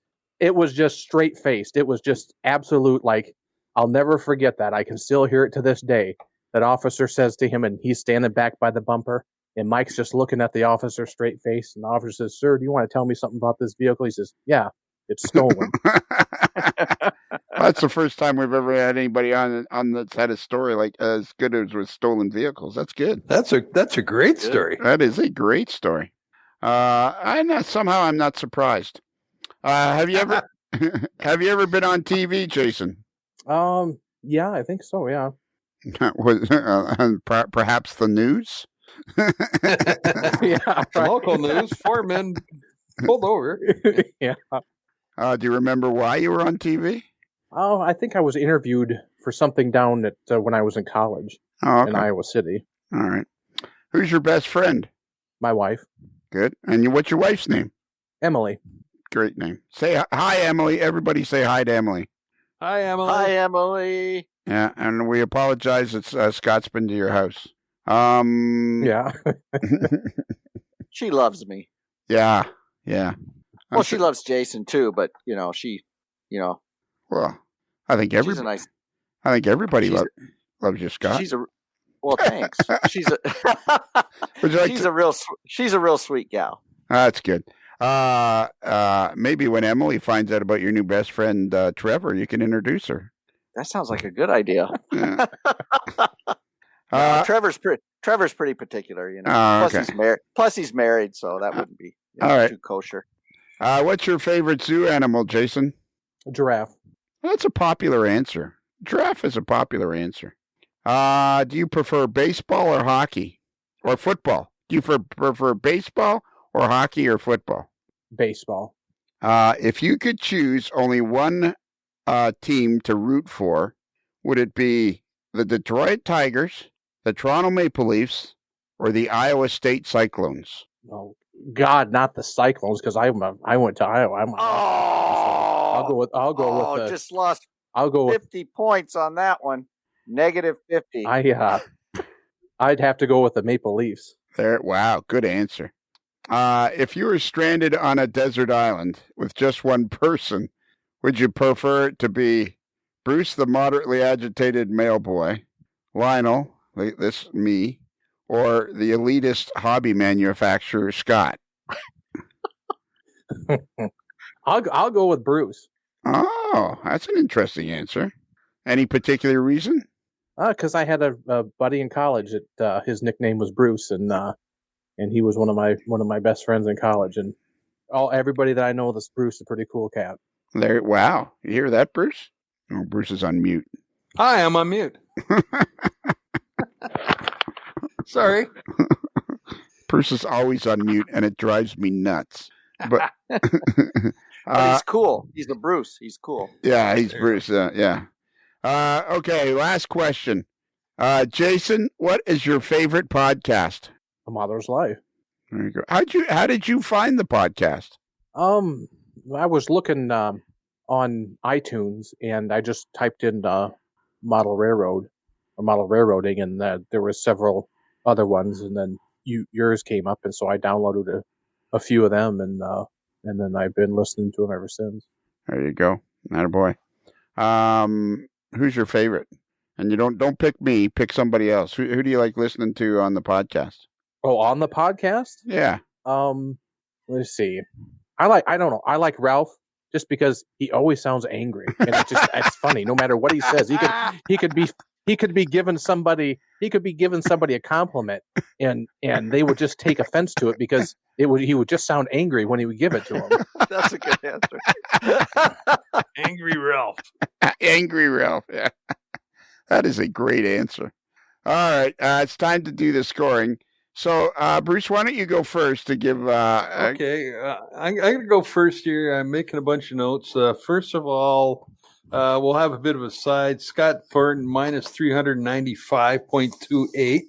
straight faced. It was just absolute. Like, I'll never forget that. I can still hear it to this day. That officer says to him, and he's standing back by the bumper, and Mike's just looking at the officer straight face, and the officer says, "Sir, do you want to tell me something about this vehicle?" He says, "Yeah, it's stolen." That's the first time we've ever had anybody on that's had a story like as good as with stolen vehicles. That's good. That's a great story. That is a great story. I'm not surprised. Have you ever been on TV, Jason? Yeah, I think so. Yeah. Was perhaps the news? Yeah. Right. Local news: 4 men pulled over. Yeah. Do you remember why you were on TV? Oh, I think I was interviewed for something down at when I was in college in Iowa City. All right. Who's your best friend? My wife. Good. And what's your wife's name? Emily. Great name. Say hi, Emily. Everybody say hi to Emily. Hi, Emily. Hi, Emily. Yeah, and we apologize. It's Scott's been to your house. Yeah. She loves me. Yeah. Well, she loves Jason too, but she. Well, I think she's a nice. I think everybody loves you, Scott. Well, thanks. She's a real sweet gal. That's good. Maybe when Emily finds out about your new best friend Trevor, you can introduce her. That sounds like a good idea. Yeah. Trevor's pretty particular, Plus he's married, so that wouldn't be too kosher. What's your favorite zoo animal, Jason? A giraffe. That's a popular answer. Giraffe is a popular answer. Do you prefer baseball or hockey or football? Do you prefer baseball or hockey or football? Baseball. If you could choose only one team to root for, would it be the Detroit Tigers, the Toronto Maple Leafs, or the Iowa State Cyclones? Oh God, not the Cyclones, because I went to Iowa. I'll go with just lost. I'll go 50 points on that one. Negative 50. I'd have to go with the Maple Leafs. Wow, good answer. If you were stranded on a desert island with just one person, would you prefer it to be Bruce, the moderately agitated mail boy, Lionel, me, or the elitist hobby manufacturer, Scott? I'll go with Bruce. Oh, that's an interesting answer. Any particular reason? Because I had a buddy in college that his nickname was Bruce, and he was one of my best friends in college, and everybody that I know that's Bruce is a pretty cool cat. Wow, you hear that, Bruce? Oh, Bruce is on mute. Hi, I'm on mute. Sorry. Bruce is always on mute, and it drives me nuts. But he's cool. He's a Bruce. He's cool. Yeah, he's Bruce. Yeah. Okay, last question. Jason, what is your favorite podcast? A Mother's Life. There you go. How did you find the podcast? I was looking on iTunes, and I just typed in model railroad or model railroading, and there were several other ones, and then yours came up, and so I downloaded a few of them, and then I've been listening to them ever since. There you go. Attaboy. Who's your favorite? And you don't pick me, pick somebody else. Who do you like listening to on the podcast? Oh, on the podcast? Yeah. Let's see. I don't know. I like Ralph just because he always sounds angry, and it's funny. No matter what he says, he could be giving somebody a compliment, and they would just take offense to it because he would just sound angry when he would give it to him. That's a good answer. Angry Ralph. Angry Ralph. Yeah. That is a great answer. All right. It's time to do the scoring. So, Bruce, why don't you go first to give... Okay. I'm going to go first here. I'm making a bunch of notes. First of all, we'll have a bit of a side. Scott Thornton, minus 395.28.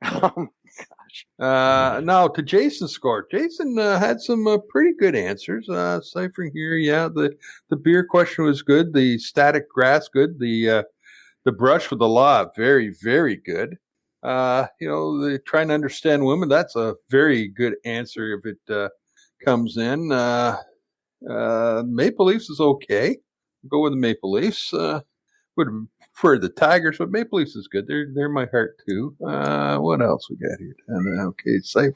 Oh, my gosh. Now to Jason's score. Jason had some pretty good answers. Ciphering here, yeah. The beer question was good. The static grass, good. The brush with the law, very, very good. The trying to understand women, that's a very good answer if it comes in. Maple Leafs is okay. Go with the Maple Leafs. Would prefer the Tigers, but Maple Leafs is good. They're my heart too. What else we got here? Okay, Cypher.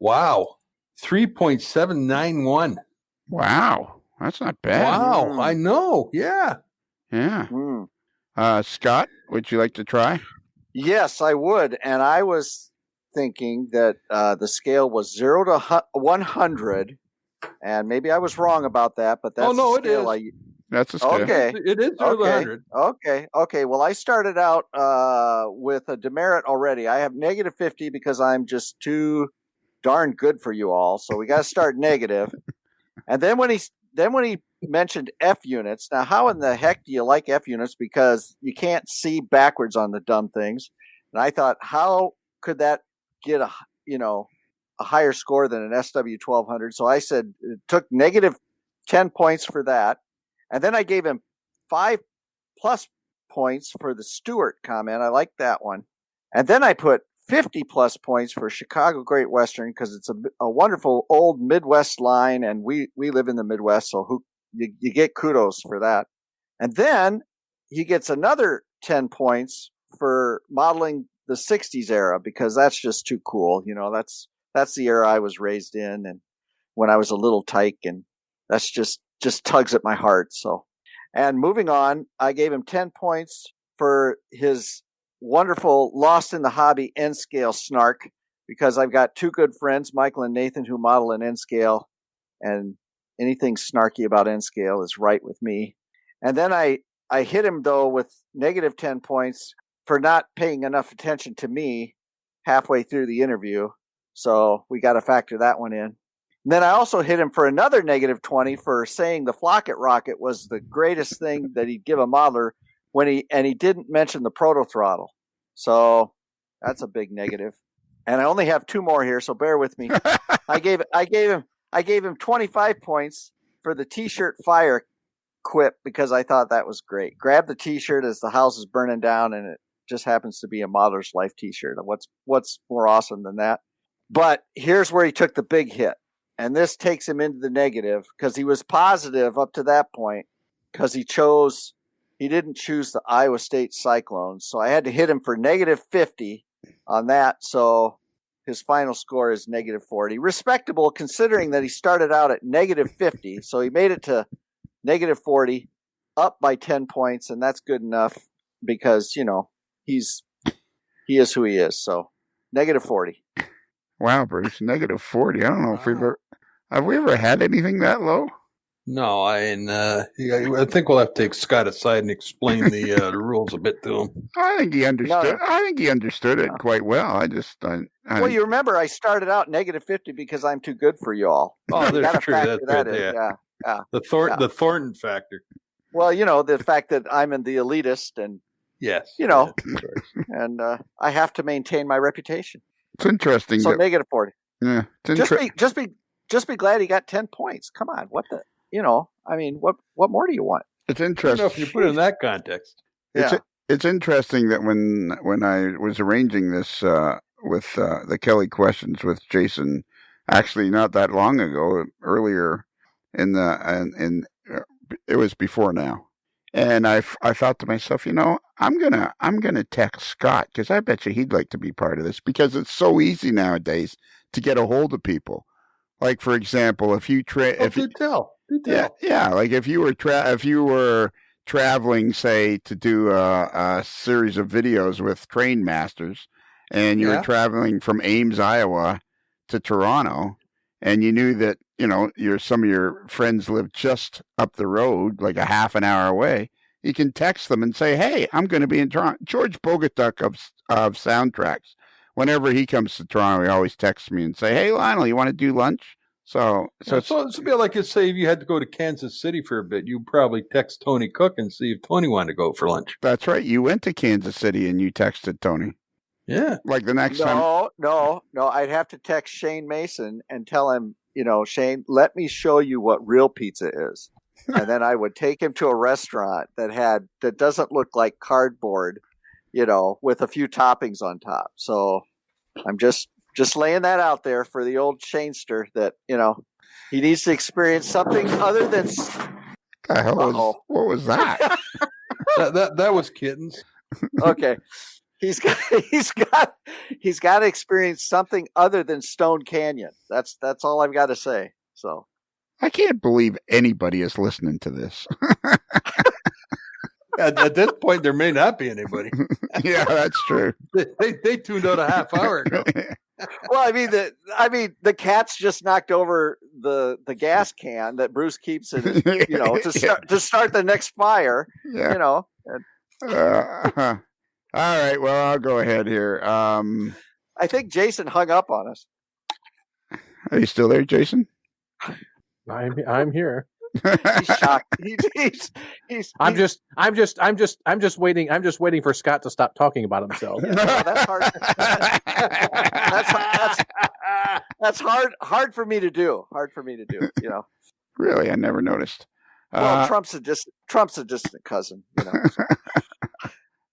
Wow, 3.791. Wow, that's not bad. Wow, I know. Yeah. Scott, would you like to try? Yes, I would. And I was thinking that the scale was 0 to 100, and maybe I was wrong about that, but that's the scale it is. That's a scale. Okay. It is 0 to 100. Okay. Well, I started out with a demerit already. I have negative 50 because I'm just too darn good for you all. So we got to start negative. And then when he mentioned F units, now how in the heck do you like F units? Because you can't see backwards on the dumb things. And I thought, how could that get a higher score than an SW 1200? So I said it took negative 10 points for that. And then I gave him 5+ points for the Stewart comment. I like that one. And then I put 50+ points for Chicago Great Western because it's a wonderful old Midwest line, and we live in the Midwest, so you get kudos for that. And then he gets another 10 points for modeling the 60s era because that's just too cool. That's the era I was raised in, and when I was a little tyke, and that's just tugs at my heart. So, and moving on, I gave him 10 points for his wonderful Lost in the Hobby N scale snark because I've got two good friends, Michael and Nathan, who model an N scale, and anything snarky about N scale is right with me. And then I hit him though with negative 10 points for not paying enough attention to me halfway through the interview. So we got to factor that one in. And then I also hit him for another negative 20 for saying the Klocke rocket was the greatest thing that he'd give a modeler and he didn't mention the proto throttle. So that's a big negative. And I only have two more here, so bear with me. I gave him 25 points for the t-shirt fire quip because I thought that was great. Grab the t-shirt as the house is burning down, and it just happens to be a Modeler's Life t-shirt. What's more awesome than that? But here's where he took the big hit. And this takes him into the negative because he was positive up to that point because he didn't choose the Iowa State Cyclones. So I had to hit him for negative 50 on that. So his final score is negative 40. Respectable considering that he started out at negative 50. So he made it to negative 40, up by 10 points. And that's good enough because, he is who he is. So negative 40. Wow, Bruce, negative 40. I don't know if have we ever had anything that low? No, I think we'll have to take Scott aside and explain the rules a bit to him. I think he understood. No. I think he understood it quite well. Well, you remember I started out negative 50 because I'm too good for you all. Oh, that's true. That's right in. there. Yeah. The Thornton factor. Well, the fact that I'm in the elitist, and yes, and I have to maintain my reputation. It's interesting. So negative 40. Yeah. Just be glad he got 10 points. Come on, what the? What more do you want? It's interesting. If you put it in that context. Yeah. It's interesting that when I was arranging this with the Kelly questions with Jason, actually not that long ago, earlier it was before now, and I thought to myself, I'm gonna text Scott because I bet you he'd like to be part of this because it's so easy nowadays to get a hold of people. Like for example, if you do tell. Yeah, like if you were traveling, say, to do a series of videos with Train Masters, and you were traveling from Ames, Iowa, to Toronto, and you knew that some of your friends live just up the road, like a half an hour away, you can text them and say, "Hey, I'm going to be in Toronto." George Bogatuk of Soundtracks, whenever he comes to Toronto, he always texts me and say, "Hey, Lionel, you want to do lunch?" So it's a bit like say if you had to go to Kansas City for a bit, you'd probably text Tony Cook and see if Tony wanted to go for lunch. That's right. You went to Kansas City and you texted Tony. Yeah. Like the next time. No. I'd have to text Shane Mason and tell him, Shane, let me show you what real pizza is. And then I would take him to a restaurant that doesn't look like cardboard, with a few toppings on top. So I'm just laying that out there for the old Shanester that, he needs to experience something other than. The hell what was that? that was kittens. Okay. He's got to experience something other than Stone Canyon. That's all I've got to say. So I can't believe anybody is listening to this. At this point, there may not be anybody. Yeah, that's true. They tuned out a half hour ago. Well, I mean the cat's just knocked over the gas can that Bruce keeps in, to start the next fire. Yeah. All right. Well, I'll go ahead here. I think Jason hung up on us. Are you still there, Jason? I'm here. He's shocked. I'm just waiting. I'm just waiting for Scott to stop talking about himself. No, that's hard. That's hard for me to do. Really, I never noticed. Well, Trump's a distant cousin.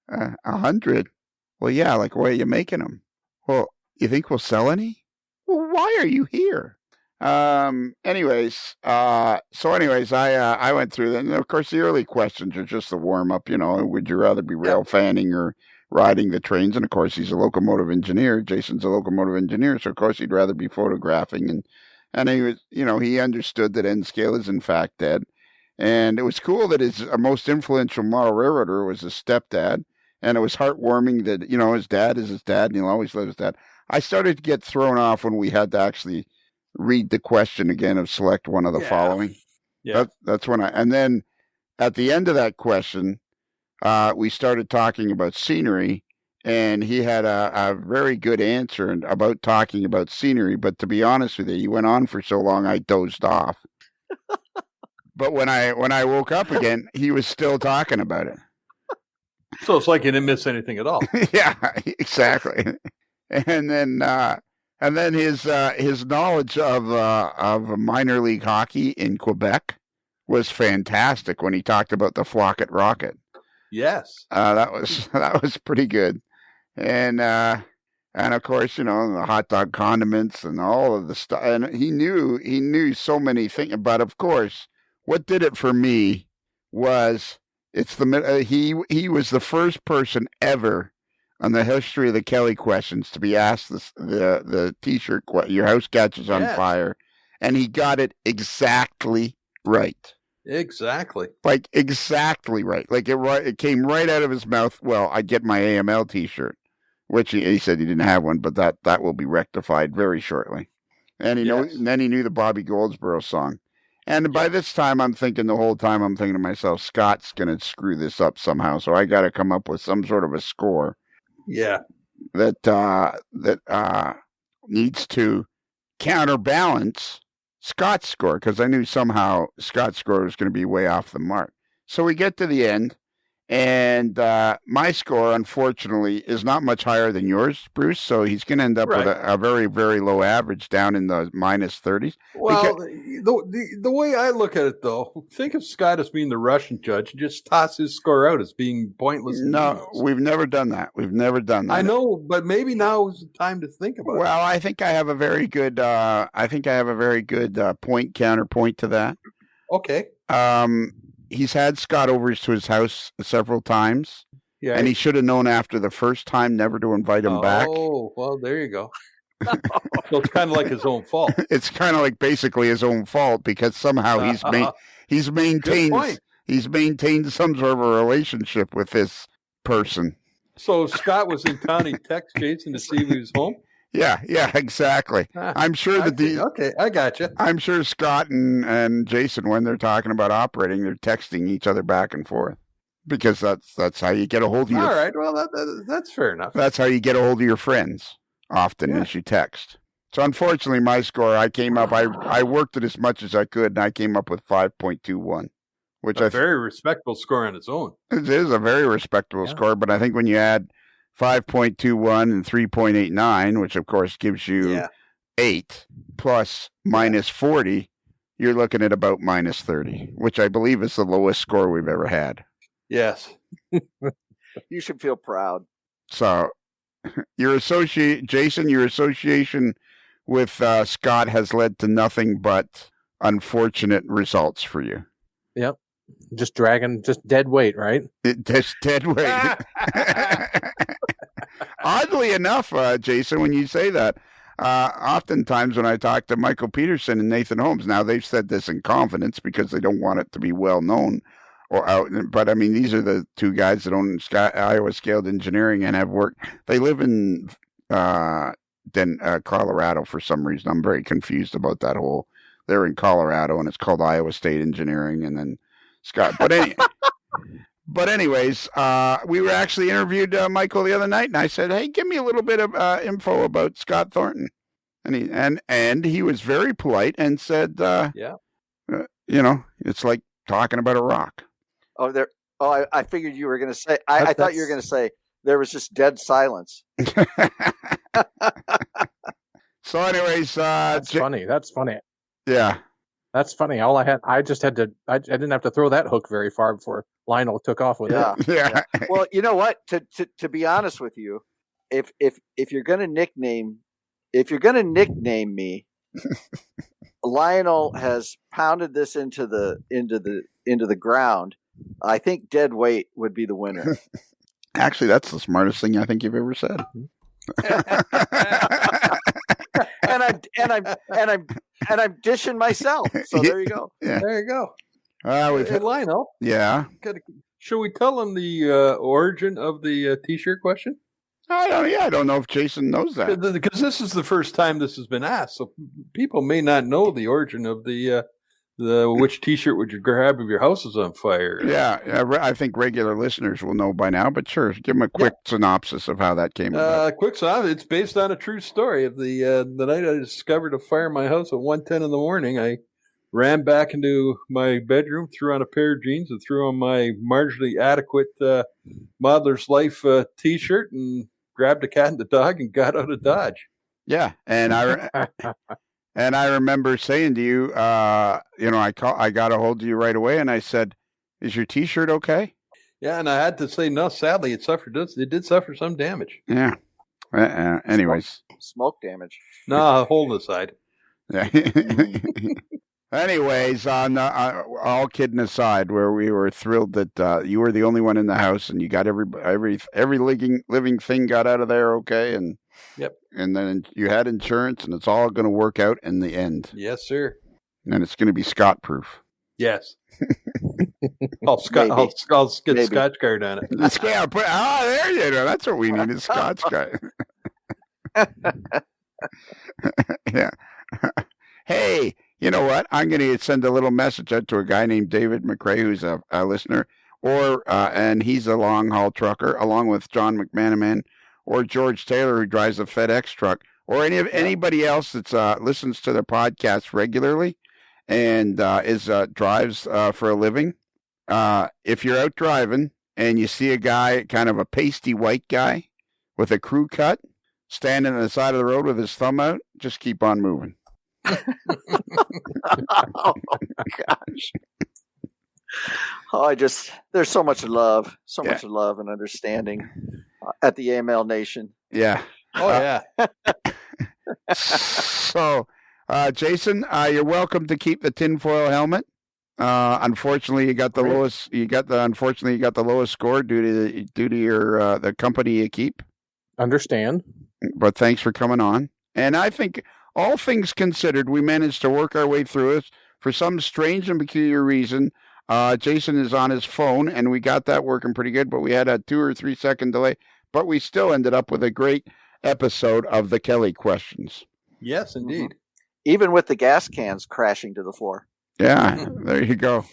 100. Well, yeah. Like, why are you making them? Well, you think we'll sell any? Well, why are you here? Anyways, I went through that. And of course, the early questions are just the warm up. Would you rather be rail fanning or riding the trains? And of course, he's a locomotive engineer. Jason's a locomotive engineer, so of course he'd rather be photographing. And he was, he understood that N scale is in fact dead. And it was cool that his most influential model railroader was his stepdad. And it was heartwarming that, his dad is his dad and he'll always love his dad. I started to get thrown off when we had to actually read the question again of select one of the following. Yeah. That's when and then at the end of that question, we started talking about scenery, and he had a very good answer about talking about scenery. But to be honest with you, he went on for so long, I dozed off. But when I woke up again, he was still talking about it. So it's like you didn't miss anything at all. Yeah, exactly. And then his knowledge of minor league hockey in Quebec was fantastic when he talked about the Klocke rocket. Yes, that was pretty good, and of course the hot dog condiments and all of the stuff. And he knew so many things. But of course, what did it for me was he was the first person ever on the history of the Kelly questions to be asked the T-shirt your house catches on fire, and he got it exactly right. Exactly. Like exactly right. Like it came right out of his mouth. Well, I get my AML T-shirt, which he said he didn't have one, but that will be rectified very shortly. And and then he knew the Bobby Goldsboro song. And by this time, I'm thinking to myself, Scott's going to screw this up somehow. So I got to come up with some sort of a score. Yeah. That needs to counterbalance Scott's score, because I knew somehow Scott's score was going to be way off the mark. So we get to the end, and my score, unfortunately, is not much higher than yours, Bruce. So he's going to end up with a very, very low average down in the minus 30s. Well, the way I look at it, though, think of Scott as being the Russian judge and just toss his score out as being pointless. No, we've never done that. I know, but maybe now is the time to think about it. Well, I think I have a very good. Point counterpoint to that. Okay. He's had Scott over to his house several times. Yeah. And he should have known after the first time never to invite him back. Oh, well, there you go. So it's kind of like his own fault. It's kind of like basically his own fault, because somehow he's maintained some sort of a relationship with this person. So Scott was in town. He texted Jason to see if he was home. Yeah, exactly. I'm sure okay, I got you. I'm sure Scott and Jason, when they're talking about operating, they're texting each other back and forth, because that's how you get a hold of your. All right, well that's fair enough. That's how you get a hold of your friends often, as you text. So unfortunately, my score, I came up. I worked it as much as I could, and I came up with 5.21, which a very respectable score on its own. It is a very respectable score, but I think when you add 5.21 and 3.89, which of course gives you 8 plus minus 40. You're looking at about minus 30, which I believe is the lowest score we've ever had. Yes. You should feel proud. So your association with Scott has led to nothing but unfortunate results for you. Yep. Just dead weight, right? Just dead weight. Oddly enough, Jason, when you say that, oftentimes when I talk to Michael Peterson and Nathan Holmes, now they've said this in confidence because they don't want it to be well known or out. But I mean, these are the two guys that own Iowa Scaled Engineering and have worked. They live in Colorado for some reason. I'm very confused about that whole. They're in Colorado and it's called Iowa State Engineering, and then Scott. But anyways, we were actually interviewed Michael the other night, and I said, "Hey, give me a little bit of info about Scott Thornton," and he was very polite and said, it's like talking about a rock." I figured you were going to say. I thought you were going to say there was just dead silence. So, anyways, that's funny. That's funny. Yeah. That's funny. I didn't have to throw that hook very far before Lionel took off with it. Yeah. Well, you know what? To be honest with you, if you're gonna nickname me, Lionel has pounded this into the ground. I think dead weight would be the winner. Actually, that's the smartest thing I think you've ever said. and I'm dishing myself. So there you go. Yeah. There you go. Hey, Lionel. Yeah. Should we tell him the origin of the T-shirt question? I don't know if Jason knows that. Because this is the first time this has been asked, so people may not know the origin of the which T-shirt would you grab if your house is on fire? Yeah, I think regular listeners will know by now, but sure, give them a quick synopsis of how that came about. Quick synopsis. It's based on a true story of the night I discovered a fire in my house at 1:10 in the morning. I ran back into my bedroom, threw on a pair of jeans, and threw on my marginally adequate Modeler's Life T-shirt, and grabbed a cat and the dog and got out of Dodge. Yeah, and I remember saying to you, I got a hold of you right away, and I said, "Is your T-shirt okay?" Yeah, and I had to say, no. Sadly, it did suffer some damage. Yeah. Anyways, smoke damage. No, hold aside. Yeah. Anyways, on all kidding aside, where we were thrilled that you were the only one in the house, and you got every living thing got out of there okay, and yep, and then you had insurance, and it's all going to work out in the end. Yes, sir. And it's going to be Scott proof. Yes. I'll get Scotch guard on it. There you go. That's what we need, is Scotch guard. Yeah. Hey, you know what? I'm going to send a little message out to a guy named David McRae, who's a listener, and he's a long haul trucker, along with John McManaman, or George Taylor, who drives a FedEx truck, or anybody else that listens to the podcast regularly and drives for a living. If you're out driving and you see a guy, kind of a pasty white guy with a crew cut, standing on the side of the road with his thumb out, just keep on moving. Oh gosh. There's so much love, much love and understanding at the AML Nation. Yeah. Oh yeah. So, Jason, you're welcome to keep the tinfoil helmet. Unfortunately, you got the lowest. Unfortunately, you got the lowest score due to your the company you keep. Understand. But thanks for coming on. And I think, all things considered, we managed to work our way through it. For some strange and peculiar reason, Jason is on his phone, and we got that working pretty good, but we had a 2 or 3 second delay. But we still ended up with a great episode of the Kelly questions. Yes, indeed. Mm-hmm. Even with the gas cans crashing to the floor. Yeah, there you go.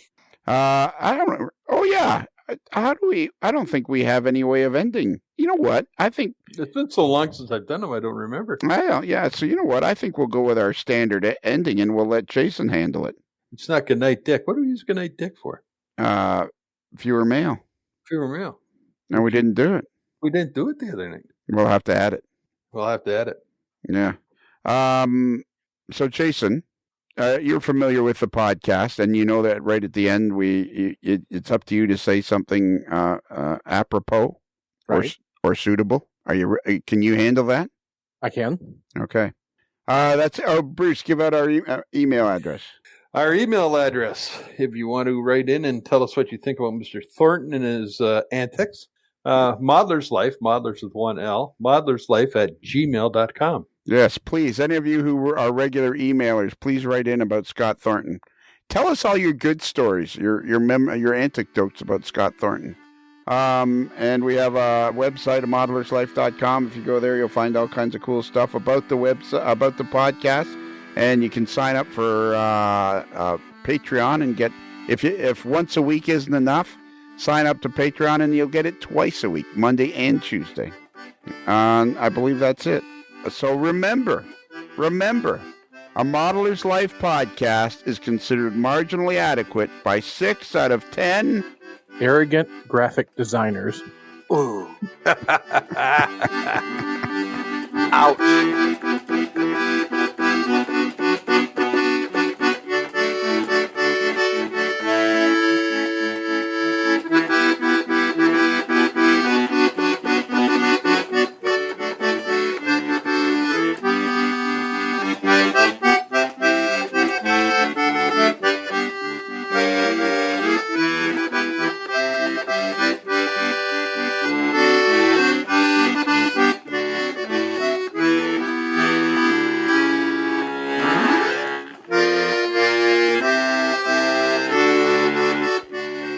I don't. Oh yeah. How do we? I don't think we have any way of ending. You know what? I think it's been so long since I've done them, I don't remember. Yeah. So you know what? I think we'll go with our standard ending, and we'll let Jason handle it. It's not Good Night Dick. What do we use Good Night Dick for? Viewer mail. Viewer mail. No, we didn't do it. We didn't do it the other night. We'll have to add it. We'll have to add it. Yeah. So, Jason, you're familiar with the podcast, and you know that right at the end, it's up to you to say something apropos Right. or suitable. Can you handle that? I can. Okay. Bruce, give out our email address. Our email address, if you want to write in and tell us what you think about Mr. Thornton and his antics, Modeler's Life, Modelers with one L, modeler'slife@gmail.com. Yes, please. Any of you who are regular emailers, please write in about Scott Thornton. Tell us all your good stories, your anecdotes about Scott Thornton. And we have a website, modelerslife.com. If you go there, you'll find all kinds of cool stuff about the website, about the podcast, and you can sign up for Patreon and get if once a week isn't enough, sign up to Patreon and you'll get it twice a week, Monday and Tuesday. I believe that's it. So remember, a Modeler's Life podcast is considered marginally adequate by 6 out of 10 arrogant graphic designers. Ooh. Ouch.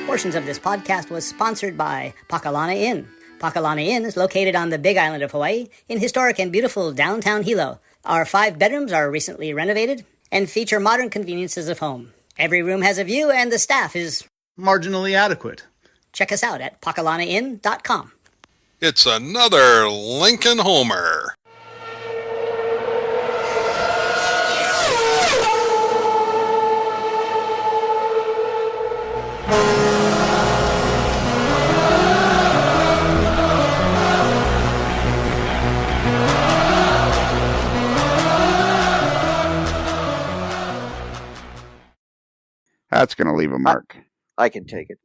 Portions of this podcast was sponsored by Pakalana Inn. Pakalana Inn is located on the Big Island of Hawaii in historic and beautiful downtown Hilo. Our 5 bedrooms are recently renovated and feature modern conveniences of home. Every room has a view and the staff is marginally adequate. Check us out at pakalanainn.com. It's another Lincoln Homer. That's going to leave a mark. I can take it.